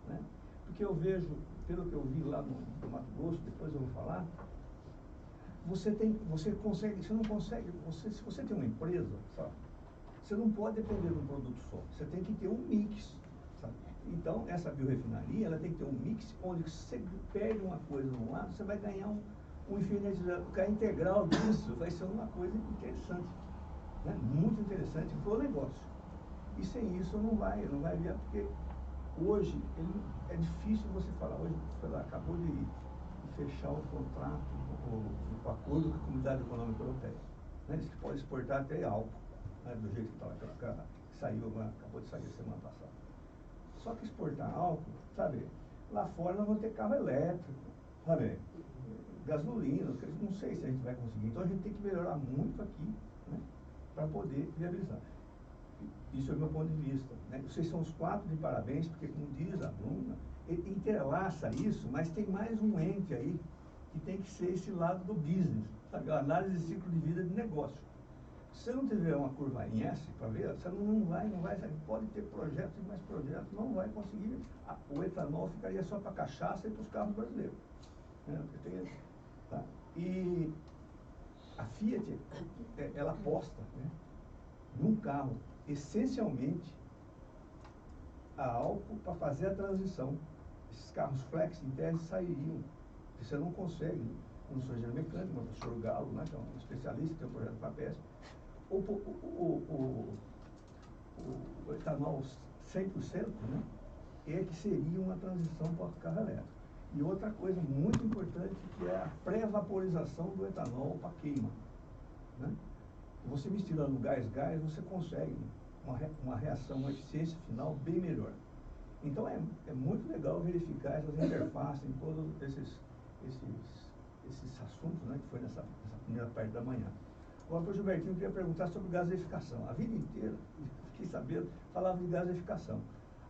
né? Porque eu vejo, pelo que eu vi lá no Mato Grosso, depois eu vou falar, se você tem uma empresa, sabe? Você não pode depender de um produto só, você tem que ter um mix, sabe? Então, essa biorefinaria, ela tem que ter um mix onde você perde uma coisa de um lado, você vai ganhar um integral disso, vai ser uma coisa interessante, né? Muito interessante para o negócio. E sem isso não vai vir, porque hoje é difícil você falar, hoje acabou de fechar o contrato, o acordo com a Comunidade Econômica Europeia, né? Diz que pode exportar até álcool, né? Do jeito que estava, acabou de sair semana passada. Só que exportar álcool, sabe, lá fora nós vamos ter carro elétrico, sabe, gasolina, não sei se a gente vai conseguir. Então a gente tem que melhorar muito aqui, né, para poder viabilizar. Isso é o meu ponto de vista, né? Vocês são os 4 de parabéns, porque como diz a Bruna, ele interlaça isso, mas tem mais um ente aí, que tem que ser esse lado do business, sabe, a análise de ciclo de vida de negócio. Se você não tiver uma curva em S para ver, você não vai, pode ter projetos e mais projetos, não vai conseguir. O etanol ficaria só para cachaça e para os carros brasileiros, né? Tá? E a Fiat, ela aposta, né, num carro essencialmente a álcool para fazer a transição. Esses carros flex, em tese, sairiam. Você não consegue, um engenheiro mecânico, o professor Galo, né, que é um especialista, tem um projeto para a PESP, o etanol 100%, né, é que seria uma transição para o carro elétrico. E outra coisa muito importante, que é a pré-vaporização do etanol para queima, né? Você misturando gás, você consegue uma reação, uma eficiência final bem melhor. Então é muito legal verificar essas interfaces em todos esses assuntos, né, que foi nessa primeira parte da manhã. Agora, para o Gilbertinho, eu queria perguntar sobre gaseificação. A vida inteira, fiquei sabendo, falava de gaseificação.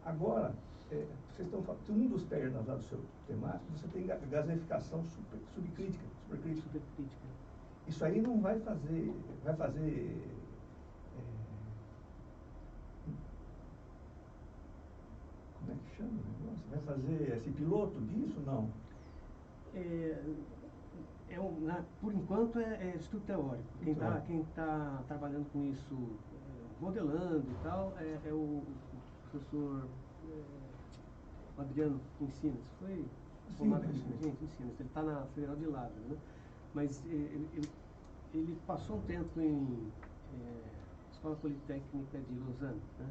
Agora, vocês estão falando, um dos pernas lá do seu temático, você tem gaseificação supercrítica. Isso aí não vai fazer, como é que chama o negócio? Vai fazer esse piloto disso? Não. Por enquanto é estudo teórico. Quem tá trabalhando com isso, modelando e tal, é o professor Adriano Encinas. Foi formado recentemente em Encinas. Ele está na Federal de Lavras, né? Mas ele passou um tempo em Escola Politécnica de Lausanne, né?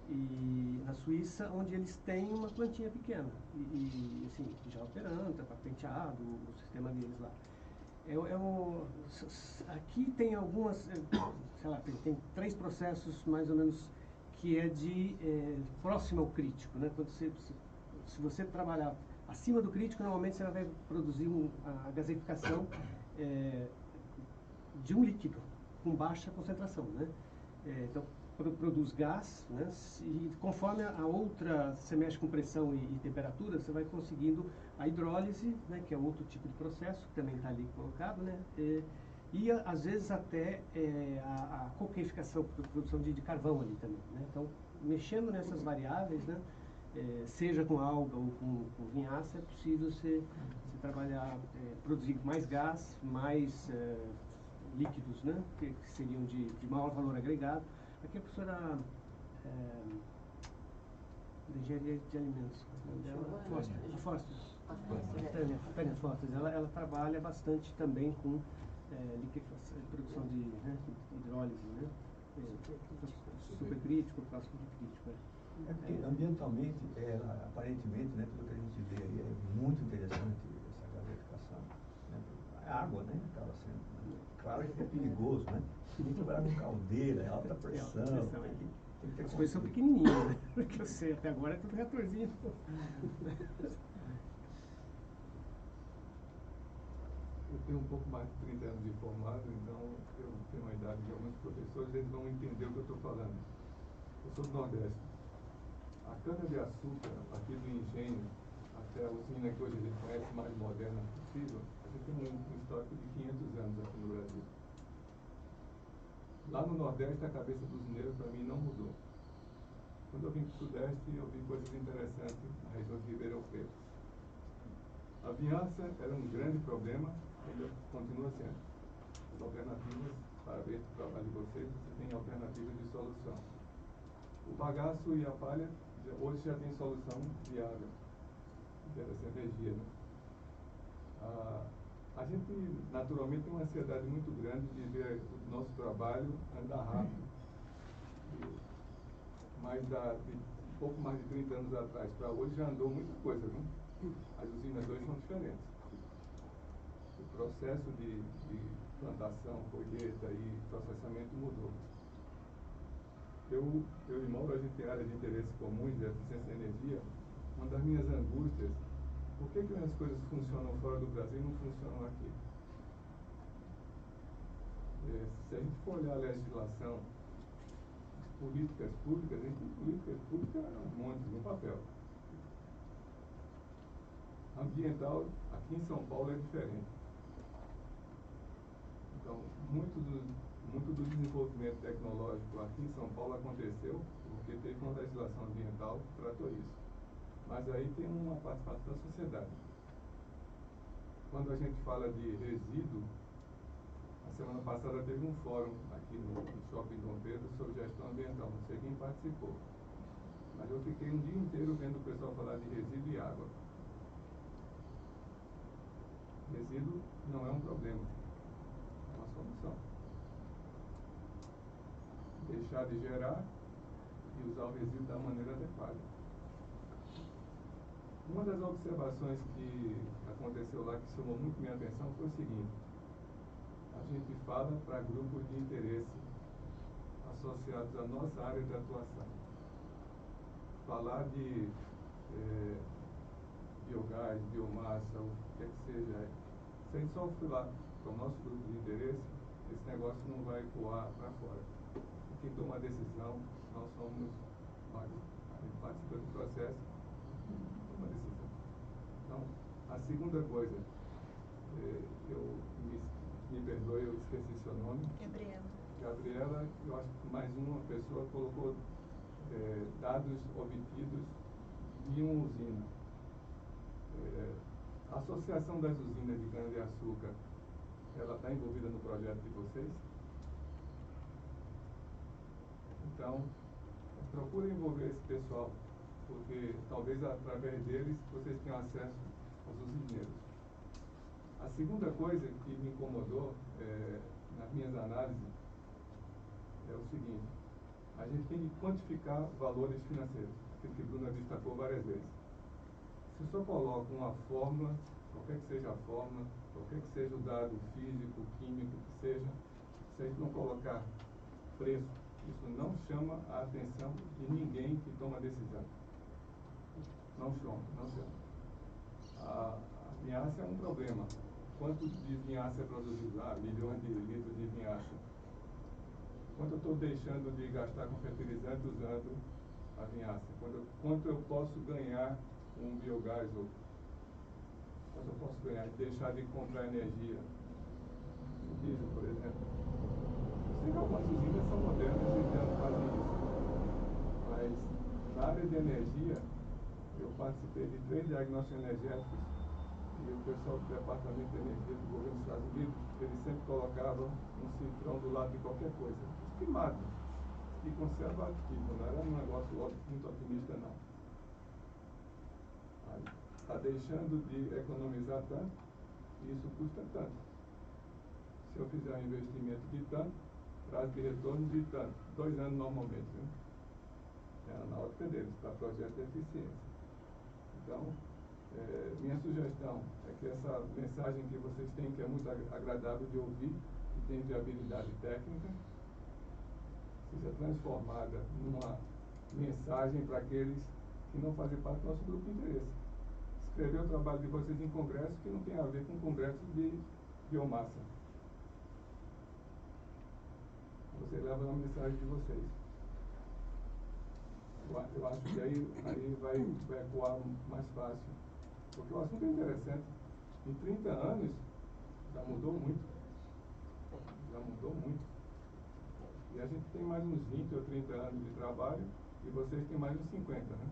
E na Suíça, onde eles têm uma plantinha pequena e assim, já operando, está patenteado o sistema deles lá. Aqui tem algumas, sei lá, tem 3 processos mais ou menos que é de próximo ao crítico, né? Quando se você trabalhar acima do crítico, normalmente você vai produzir a gaseificação de um líquido com baixa concentração, né? Então produz gás, né? E conforme a outra, você mexe com pressão e temperatura, você vai conseguindo a hidrólise, né? Que é outro tipo de processo, que também está ali colocado, né? E às vezes até a coqueificação, produção de carvão ali também, né? Então, mexendo nessas variáveis, né? Seja com alga ou com vinhaça, é possível você trabalhar, produzir mais gás, mais líquidos, né? Que seriam de maior valor agregado. Aqui a professora de engenharia de alimentos, a Foster. Tânia Foster, ela trabalha bastante também com produção de hidrólise, né? Supercrítico, plástico de crítico. É porque ambientalmente, aparentemente, né, pelo que a gente vê aí, é muito interessante essa gasificação. Né? A água, né, acaba sendo. Né? Claro que é perigoso, né? Tem que trabalhar com caldeira, é alta pressão. As coisas são pequenininhas, né? Porque eu sei, até agora é tudo reatorzinho. Eu tenho um pouco mais de 30 anos de formado, então eu tenho a idade de alguns professores, eles vão entender o que eu estou falando. Eu sou do Nordeste. A cana-de-açúcar, a partir do engenho até a usina que hoje a gente conhece mais moderna possível, a gente tem um histórico de 500 anos aqui no Brasil. Lá no Nordeste, a cabeça dos mineiros, para mim, não mudou. Quando eu vim para o Sudeste, eu vi coisas interessantes na região de Ribeirão Preto. A vinhaça era um grande problema, ainda continua sendo. As alternativas, parabéns pelo trabalho de vocês, você tem alternativas de solução. O bagaço e a palha, hoje já tem solução viável, que é essa energia, né? A gente, naturalmente, tem uma ansiedade muito grande de ver o nosso trabalho andar rápido. Mas de pouco mais de 30 anos atrás para hoje já andou muita coisa, viu? As usinas hoje são diferentes. O processo de plantação, colheita e processamento mudou. Eu e Mauro, a gente tem áreas de interesse comuns de eficiência de energia. Uma das minhas angústias, por que as coisas funcionam fora do Brasil e não funcionam aqui? Se a gente for olhar a legislação, políticas públicas, a gente tem políticas públicas um monte no papel. Ambiental, aqui em São Paulo, é diferente. Então, muito do desenvolvimento tecnológico aqui em São Paulo aconteceu porque teve uma legislação ambiental que tratou isso. Mas aí tem uma participação da sociedade. Quando a gente fala de resíduo, a semana passada teve um fórum aqui no Shopping Dom Pedro sobre gestão ambiental. Não sei quem participou. Mas eu fiquei um dia inteiro vendo o pessoal falar de resíduo e água. Resíduo não é um problema. É uma solução. Deixar de gerar e usar o resíduo da maneira adequada. Uma das observações que aconteceu lá, que chamou muito minha atenção, foi o seguinte: a gente fala para grupos de interesse associados à nossa área de atuação. Falar de biogás, biomassa, o que é que seja, se a gente só for lá para o nosso grupo de interesse, esse negócio não vai voar para fora. E quem toma a decisão, nós somos nós. A gente participa do processo e toma a decisão. Então, a segunda coisa, eu me perdoe, eu esqueci seu nome. Gabriela, eu acho que mais uma pessoa colocou dados obtidos de uma usina. A Associação das Usinas de Cana-de-Açúcar, ela está envolvida no projeto de vocês? Então, procurem envolver esse pessoal, porque talvez através deles vocês tenham acesso aos usineiros. A segunda coisa que me incomodou nas minhas análises é o seguinte: a gente tem que quantificar valores financeiros, aquilo que Bruna destacou várias vezes. Se eu só coloco uma fórmula, qualquer que seja a fórmula, qualquer que seja o dado físico, químico, que seja, se a gente não colocar preço, isso não chama a atenção de ninguém que toma decisão. Não chama. A vinhaça é um problema. Quanto de vinhaça é produzido? Milhões de litros de vinhaça. Quanto eu estou deixando de gastar com fertilizante usando a vinhaça? Quanto eu posso ganhar com um biogás? Ou quanto eu posso ganhar de deixar de comprar energia? O diesel, por exemplo. Eu sei que algumas usinas são modernas e já fazem isso. Mas na área de energia, eu participei de 3 diagnósticos energéticos que o pessoal do Departamento de Energia do governo dos Estados Unidos, eles sempre colocavam um cifrão do lado de qualquer coisa. Que mata, que conserva ativo, não era um negócio muito otimista, não. Está deixando de economizar tanto, e isso custa tanto. Se eu fizer um investimento de tanto, prazo de retorno de tanto, 2 anos normalmente, né? É na ótica deles, para projeto de eficiência. Então, minha sugestão é que essa mensagem que vocês têm, que é muito agradável de ouvir, que tem viabilidade técnica, seja transformada numa mensagem para aqueles que não fazem parte do nosso grupo de interesse. Escrever o trabalho de vocês em congresso que não tem a ver com congresso de biomassa. Você leva a mensagem de vocês. Eu acho que aí vai ecoar mais fácil. Porque o assunto é interessante. Em 30 anos, já mudou muito. Já mudou muito. E a gente tem mais uns 20 ou 30 anos de trabalho e vocês têm mais uns 50, né?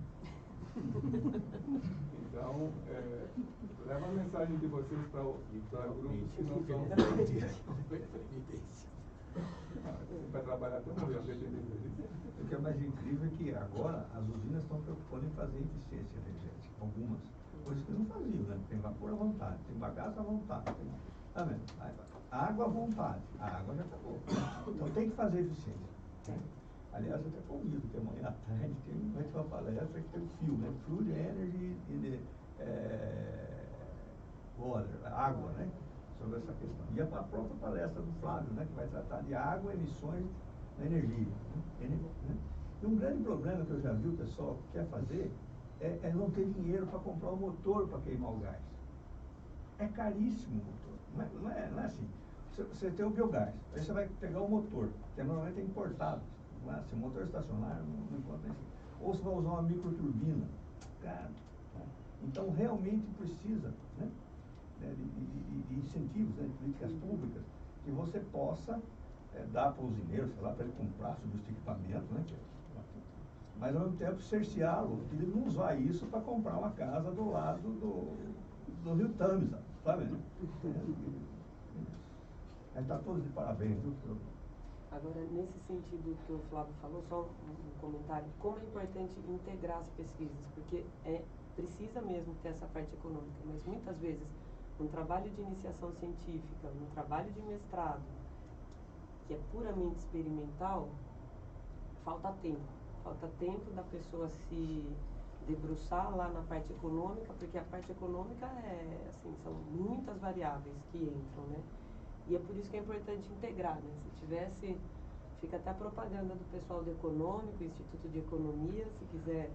Então, leva a mensagem de vocês para grupos que não são... Vai trabalhar até morrer, eu O que é mais incrível é que agora as usinas estão preocupando em fazer eficiência energética, algumas. Coisas que não faziam, né? Tem vapor à vontade, tem bagaço à vontade. Tá vendo? Água à vontade. A água já acabou. Então tem que fazer eficiência. Aliás, eu até convido que amanhã à tarde vai ter uma palestra que tem o FIO, né? Fluid Energy in Water, água, né? Sobre essa questão. E a própria palestra do Flávio, né? Que vai tratar de água, emissões da energia. Né? E um grande problema que eu já vi o pessoal quer fazer é não ter dinheiro para comprar o motor para queimar o gás. É caríssimo o motor. Não é assim. Você tem o biogás, aí você vai pegar o motor, que normalmente é importado. Não é assim, o motor estacionário não encontra assim. Ou você vai usar uma microturbina. Cara, né? Então realmente precisa, né? De incentivos, né? De políticas públicas, que você possa dar para o usineiro, sei lá, para ele comprar sobre os equipamentos, né? Mas ao mesmo tempo cerceá-lo, que ele não usar isso para comprar uma casa do lado do Rio Tamisa, sabe? Aí está todos de parabéns, viu? Agora, nesse sentido que o Flávio falou, só um comentário, como é importante integrar as pesquisas, porque precisa mesmo ter essa parte econômica, mas muitas vezes, um trabalho de iniciação científica, um trabalho de mestrado, que é puramente experimental, falta tempo. Falta tempo da pessoa se debruçar lá na parte econômica, porque a parte econômica são muitas variáveis que entram, né? E é por isso que é importante integrar, né? Se tivesse, fica até a propaganda do pessoal do Econômico, Instituto de Economia, se quiser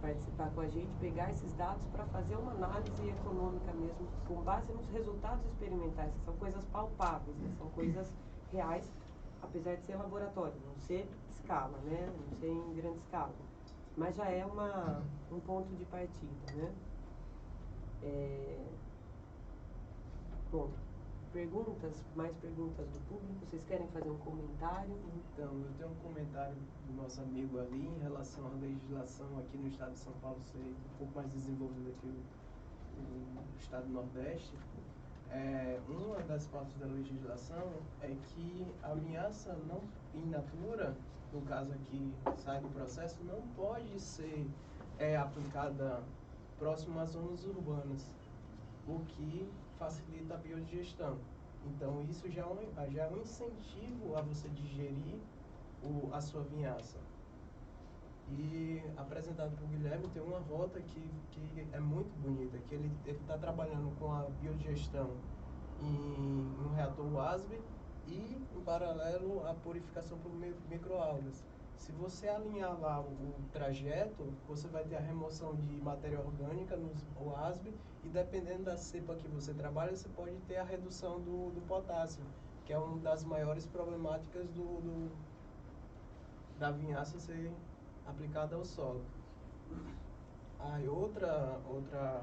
participar com a gente, pegar esses dados para fazer uma análise econômica mesmo, com base nos resultados experimentais, que são coisas palpáveis, né? São coisas reais, apesar de ser laboratório, não ser escala, né? Não ser em grande escala. Mas já é um ponto de partida, né? Bom, mais perguntas do público? Vocês querem fazer um comentário? Então, eu tenho um comentário do nosso amigo ali em relação à legislação aqui no estado de São Paulo ser um pouco mais desenvolvida que o estado do Nordeste. Uma das partes da legislação é que a ameaça não in natura, no caso aqui sai do processo, não pode ser aplicada próximo às zonas urbanas, o que facilita a biodigestão. Então isso já é um incentivo a você digerir a sua vinhaça. E apresentado por Guilherme, tem uma rota que é muito bonita, que ele está trabalhando com a biodigestão em um reator WASB e, em paralelo, a purificação por microalgas. Se você alinhar lá o trajeto, você vai ter a remoção de matéria orgânica no WASB e, dependendo da cepa que você trabalha, você pode ter a redução do potássio, que é uma das maiores problemáticas da vinhaça ser aplicada ao solo. Outra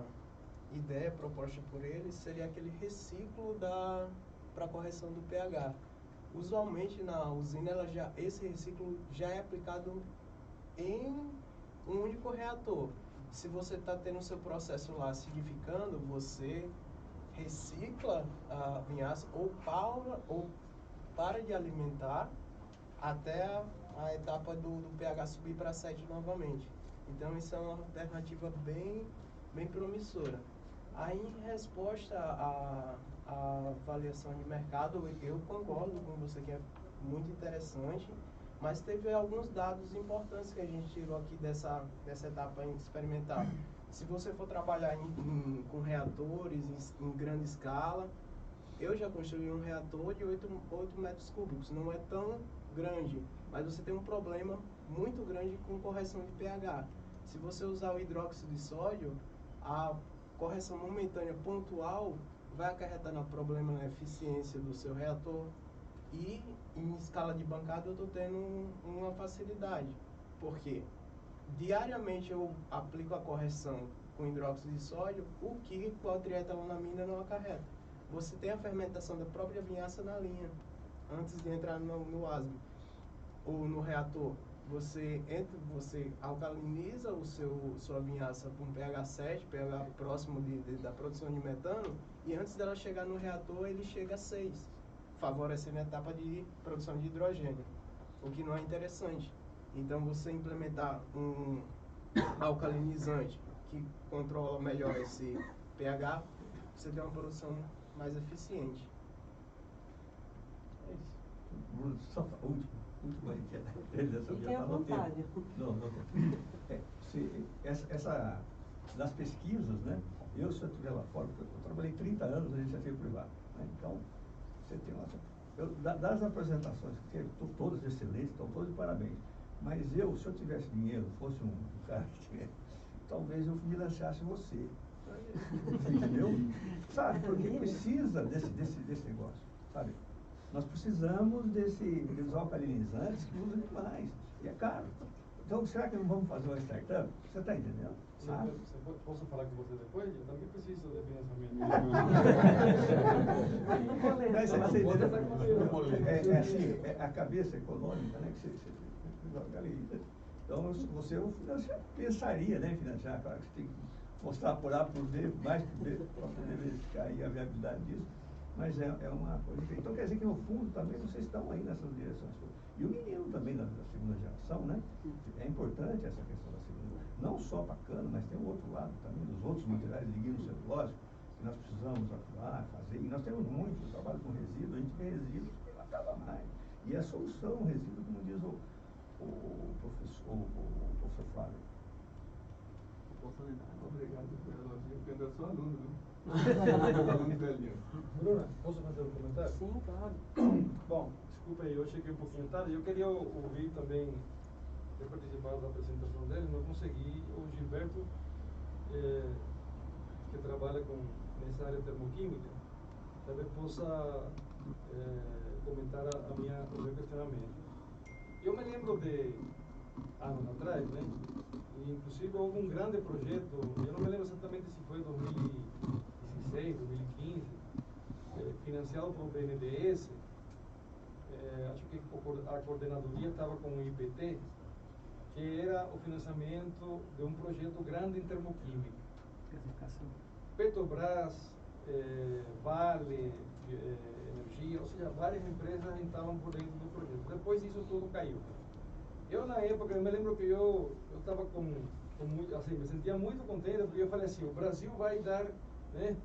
ideia proposta por ele seria aquele reciclo para correção do pH. Usualmente na usina esse reciclo já é aplicado em um único reator. se você está tendo o seu processo lá acidificando, você recicla a vinhaça ou para de alimentar até a etapa do pH subir para 7 novamente. Então, isso é uma alternativa bem promissora. Aí, em resposta à avaliação de mercado, eu concordo com você que é muito interessante, mas teve alguns dados importantes que a gente tirou aqui dessa etapa experimental. Se você for trabalhar com reatores em grande escala, eu já construí um reator de 8 metros cúbicos, não é tão grande, mas você tem um problema muito grande com correção de pH. Se você usar o hidróxido de sódio, a correção momentânea pontual vai acarretar no problema na eficiência do seu reator. E em escala de bancada eu estou tendo uma facilidade, porque diariamente eu aplico a correção com hidróxido de sódio, o que com a trietalonamina não acarreta. Você tem a fermentação da própria vinhaça na linha, antes de entrar no asma, ou no reator. Você alcaliniza sua vinhaça com pH 7, pH próximo da produção de metano, e antes dela chegar no reator, ele chega a 6, favorecendo a etapa de produção de hidrogênio, o que não é interessante. Então, você implementar um alcalinizante que controla melhor esse pH, você tem uma produção mais eficiente. É isso. Bruno, só última aí, Fiquem à vontade. Não. Das pesquisas, né? Se eu estiver lá fora, eu trabalhei 30 anos na iniciativa privada, né? Então, você tem lá. Das apresentações que teve, todas excelentes, estão todas de parabéns. Mas se eu tivesse dinheiro, fosse um cara que tivesse, talvez eu financiasse você. Entendeu? Sabe? Porque precisa desse negócio, sabe? Nós precisamos desses alcalinizantes que usam demais. E é caro. Então, será que não vamos fazer uma startup? Você está entendendo? Sabe? Posso falar com você depois? Eu também preciso de financiamento. É assim, a cabeça econômica, né? Que você organiza. Então, você pensaria, né, em financiar. Claro que você tem que mostrar por A por B, mais por B, para poder verificar aí a viabilidade disso. Mas é uma coisa diferente. Então, quer dizer que no fundo também vocês estão aí nessas direções. E o menino também da segunda geração, né? É importante essa questão da segunda. Não só para cana, mas tem o outro lado também, dos outros materiais lignocelulósicos, que nós precisamos atuar, fazer. E nós temos muito, eu trabalho com resíduo, a gente vê resíduos que não acaba mais. E a solução, o resíduo, como diz o professor Flávio. Obrigado pelo elogio, porque eu sou aluno, viu? Aluno velhinho. Bruna, posso fazer um comentário? Sim, claro. Bom, desculpa aí, eu cheguei um pouquinho tarde. Eu queria ouvir também, ter participado da apresentação dele, não consegui. O Gilberto, que trabalha nessa área termoquímica, talvez possa comentar o meu questionamento. Eu me lembro de anos atrás, né? E, inclusive houve um grande projeto, eu não me lembro exatamente se foi 2016, 2015, financiado pelo BNDES. Acho que a coordenadoria estava com o IPT, que era o financiamento de um projeto grande em termoquímica. Petrobras, Vale, Energia, ou seja, várias empresas estavam por dentro do projeto. Depois disso tudo caiu. Eu, na época, eu me lembro que eu estava assim, me sentia muito contente, porque eu falei assim, o Brasil vai dar, né,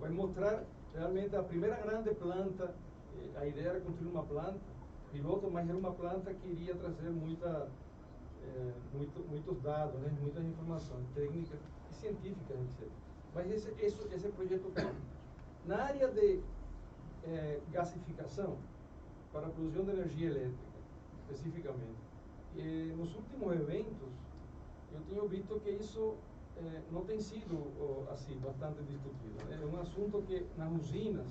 vai mostrar realmente a primeira grande planta. A ideia era construir uma planta piloto, mas era uma planta que iria trazer muitos dados, né, muitas informações técnicas e científicas, etc. Mas esse projeto caiu. Na área de gasificação, para a produção de energia elétrica, especificamente, nos últimos eventos, eu tenho visto que isso não tem sido assim bastante discutido. É um assunto que nas usinas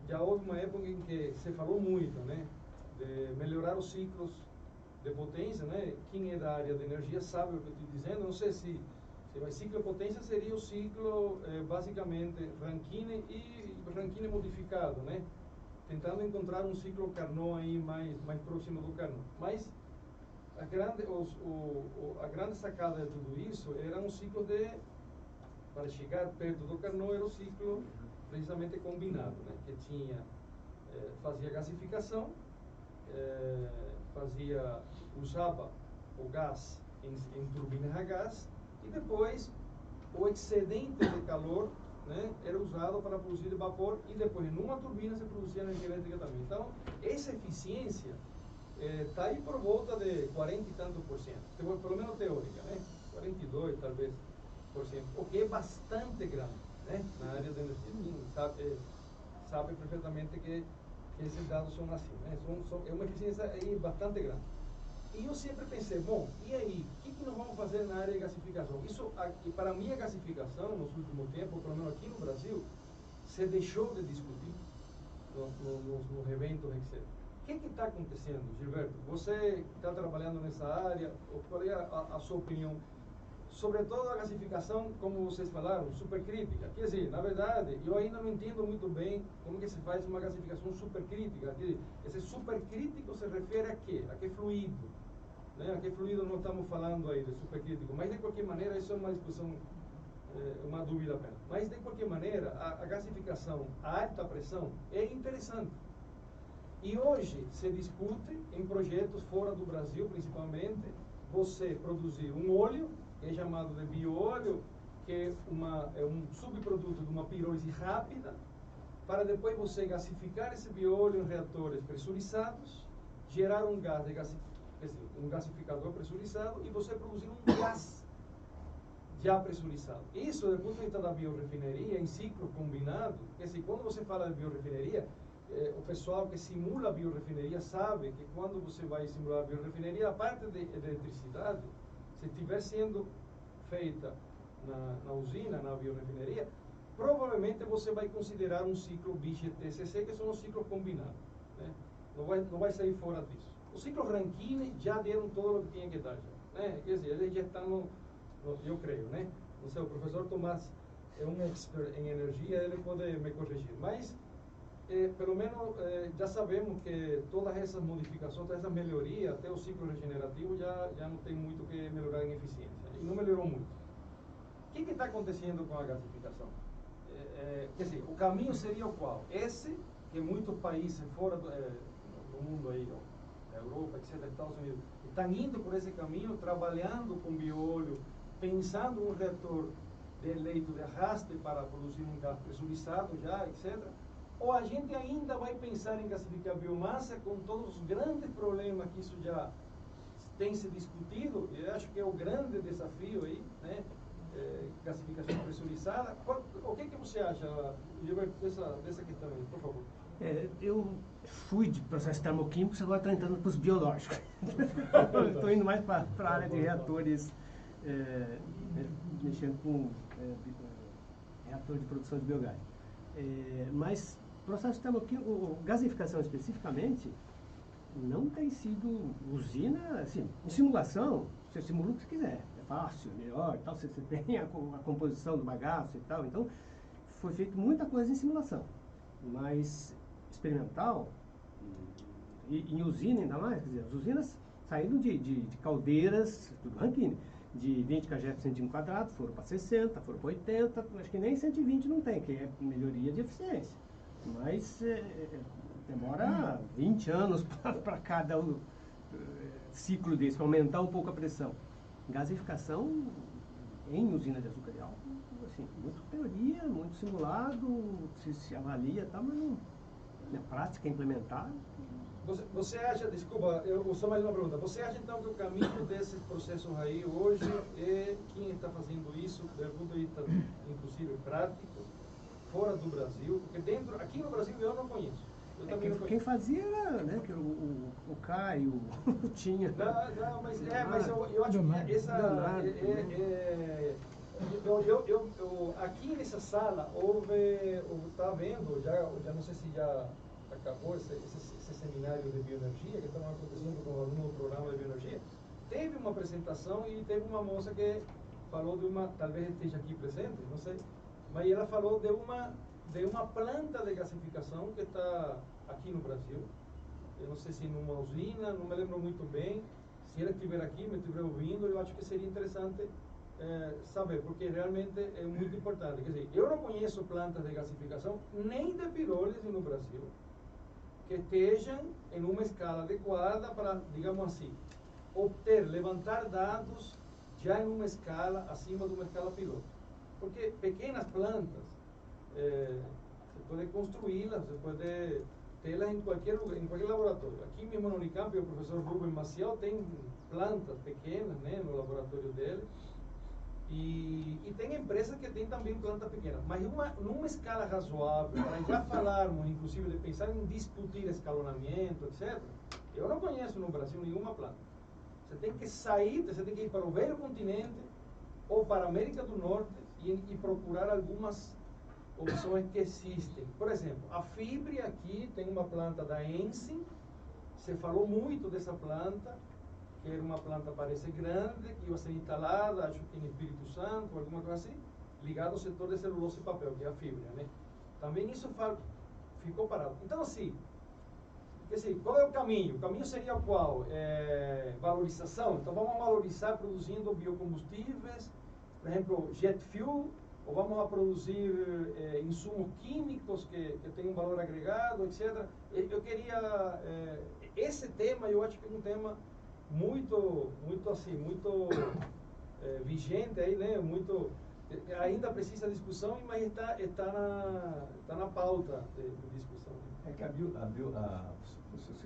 já houve uma época em que se falou muito, né, de melhorar os ciclos de potência, né? Quem é da área de energia sabe o que eu estou dizendo. Não sei se o ciclo de potência seria o ciclo basicamente Rankine e Rankine modificado, né? Tentando encontrar um ciclo Carnot aí mais próximo do Carnot. Mas a grande sacada de tudo isso era um ciclo para chegar perto do Carnot, era o ciclo precisamente combinado, né? Que tinha, fazia gasificação, usava o gás em turbinas a gás, e depois o excedente de calor, né, era usado para produzir vapor, e depois numa turbina se produzia energia elétrica também. Então, essa eficiência está aí por volta de 40 e tanto por cento, pelo menos teórica, né? 42 talvez por cento, o que é bastante grande, né, na área da energia. Quem sabe perfeitamente que esses dados são assim, né? É uma eficiência aí bastante grande. E eu sempre pensei, bom, e aí, o que nós vamos fazer na área de gasificação? Isso, para mim, a gasificação, nos últimos tempos, pelo menos aqui no Brasil, se deixou de discutir nos eventos, etc. O que está acontecendo, Gilberto? Você está trabalhando nessa área, qual é a sua opinião? Sobretudo a gasificação, como vocês falaram, supercrítica. Quer dizer, na verdade, eu ainda não entendo muito bem como que se faz uma gasificação supercrítica. Quer dizer, esse supercrítico se refere a quê? A que fluido? Né? A que fluido não estamos falando aí de supercrítico, mas de qualquer maneira isso é uma discussão, uma dúvida apenas. Mas de qualquer maneira, a gasificação a alta pressão é interessante. E hoje se discute em projetos fora do Brasil, principalmente, você produzir um óleo, que é chamado de bioóleo, que é um subproduto de uma pirólise rápida, para depois você gasificar esse bioóleo em reatores pressurizados, gerar um gás um gasificador pressurizado, e você produzir um gás já pressurizado. Isso, do ponto de vista da biorrefineria, em ciclo combinado, quer dizer, quando você fala de biorrefineria, o pessoal que simula a biorrefineria sabe que quando você vai simular a biorrefineria, a parte de eletricidade, se estiver sendo feita na usina, na biorrefineria, provavelmente você vai considerar um ciclo BGTCC, que são os ciclos combinados, né? Não vai sair fora disso. Os ciclos Rankine já deram todo o que tinha que dar, né? Quer dizer, eles já estão eu creio, né? Não sei, o professor Tomás é um expert em energia, ele pode me corrigir, mas pelo menos já sabemos que todas essas modificações, todas essas melhorias, até o ciclo regenerativo já não tem muito que melhorar em eficiência, e não melhorou muito. O que está acontecendo com a gasificação? Quer dizer, o caminho seria o qual? Esse, que muitos países fora do mundo aí, da Europa, etc., Estados Unidos, estão indo por esse caminho, trabalhando com bióleo, pensando um reator de leito de arraste para produzir um gás pressurizado já, etc., ou a gente ainda vai pensar em gasificar biomassa com todos os grandes problemas que isso já tem se discutido, e eu acho que é o grande desafio aí, né? Gasificação pressurizada. O que você acha, Gilberto, dessa questão aí, por favor? Eu fui de processos termoquímicos, agora estou entrando para os biológicos. Estou indo mais para a área de reatores, mexendo com reator de produção de biogás. Mas processo termoquímico, gasificação especificamente, não tem sido usina, assim, em simulação, você simula o que você quiser, é fácil, melhor, tal, você tem a composição do bagaço e tal, então foi feito muita coisa em simulação, mas experimental, e em usina ainda mais, quer dizer, as usinas saíram de caldeiras, tudo Rankine, de 20 kg por centímetro quadrado, foram para 60, foram para 80, acho que nem 120 não tem, que é melhoria de eficiência. Mas demora 20 anos para cada ciclo desse, para aumentar um pouco a pressão. Gasificação em usina de açúcar de álcool, assim, muito teoria, muito simulado, se avalia, tá, mas não, na prática, implementar. Você acha, desculpa, eu só mais uma pergunta, você acha então que o caminho desses processos aí hoje é quem está fazendo isso, do ponto de vista inclusive prático, fora do Brasil? Porque aqui no Brasil eu não conheço. Eu também não conheço. Quem fazia era, né, que o Caio, tinha. Não, mas eu acho que essa... aqui nessa sala houve, está vendo, já não sei se já acabou esse seminário de bioenergia que estava acontecendo com o aluno do programa de bioenergia, teve uma apresentação e teve uma moça que falou de uma, talvez esteja aqui presente, não sei, mas ela falou de uma planta de gasificação que está aqui no Brasil, eu não sei se numa usina, não me lembro muito bem, se ele estiver aqui, me estiver ouvindo, eu acho que seria interessante saber, porque realmente é muito importante. Quer dizer, eu não conheço plantas de gasificação, nem de pirólise no Brasil, que estejam em uma escala adequada para, digamos assim, levantar dados já em uma escala acima de uma escala piloto. Porque pequenas plantas, você pode construí-las, você pode tê-las em qualquer lugar, em qualquer laboratório. Aqui mesmo no Unicamp, o professor Rubem Maciel tem plantas pequenas, né, no laboratório dele. E tem empresas que têm também planta pequena, mas numa escala razoável, para já falarmos, inclusive, de pensar em discutir escalonamento, etc., eu não conheço no Brasil nenhuma planta. Você tem que sair, você tem que ir para o velho continente ou para a América do Norte e procurar algumas opções que existem. Por exemplo, a Fibre aqui tem uma planta da Ensin, se falou muito dessa planta, que era uma planta, parece grande, que ia ser instalada, acho que em Espírito Santo, alguma coisa assim, ligado ao setor de celulose e papel, que é a fibra, né? Também isso ficou parado. Então, assim, qual é o caminho? O caminho seria qual? Valorização. Então, vamos valorizar produzindo biocombustíveis, por exemplo, jet fuel, ou vamos a produzir insumos químicos que têm um valor agregado, etc. Eu queria... esse tema, eu acho que é um tema muito vigente aí, né? Ainda precisa de discussão, mas está na pauta de discussão. É que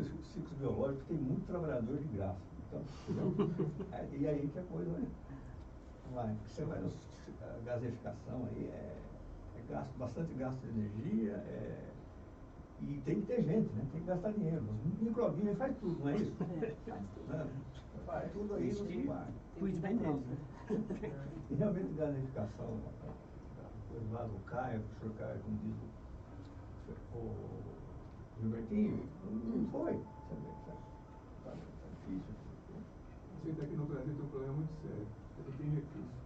os ciclos biológicos tem muito trabalhador de graça. Então, e aí que a coisa vai. Você vai na gasificação aí, bastante gasto de energia, e tem que ter gente, né? Tem que gastar dinheiro. Os microbinhos faz tudo, não é isso? Faz tudo aí no bar. Cuide bem deles, né? E realmente gasificação, coisa lá do Caio, o senhor Caio, como diz o Gilbertinho, não foi. Tá difícil. A gente aqui no Brasil tem um problema muito sério. A gente tem recurso.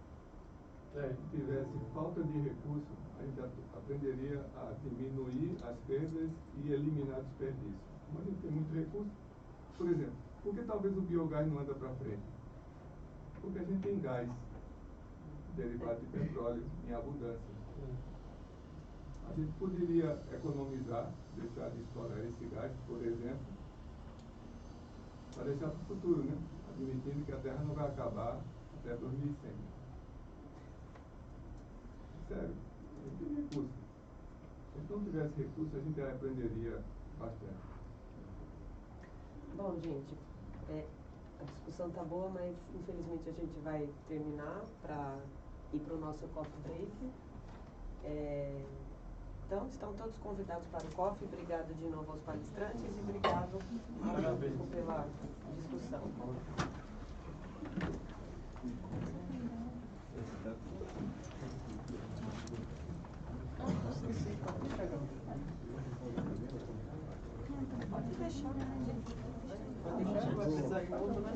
Se tivesse falta de recurso, a gente aprenderia a diminuir as perdas e eliminar desperdício. Como a gente tem muito recurso, por exemplo, por que talvez o biogás não anda para frente? Porque a gente tem gás derivado de petróleo em abundância. A gente poderia economizar, deixar de explorar esse gás, por exemplo, para deixar para o futuro, né? Admitindo que a Terra não vai acabar até 2100. Sério, a gente tem recurso. Se não tivesse recurso, a gente aprenderia bastante. Bom, gente, a discussão tá boa, mas infelizmente a gente vai terminar para ir para o nosso coffee break. Então, estão todos convidados para o coffee. Obrigado de novo aos palestrantes e obrigado pela discussão. Pode deixar, gente. Pode deixar, vai precisar de outro, né?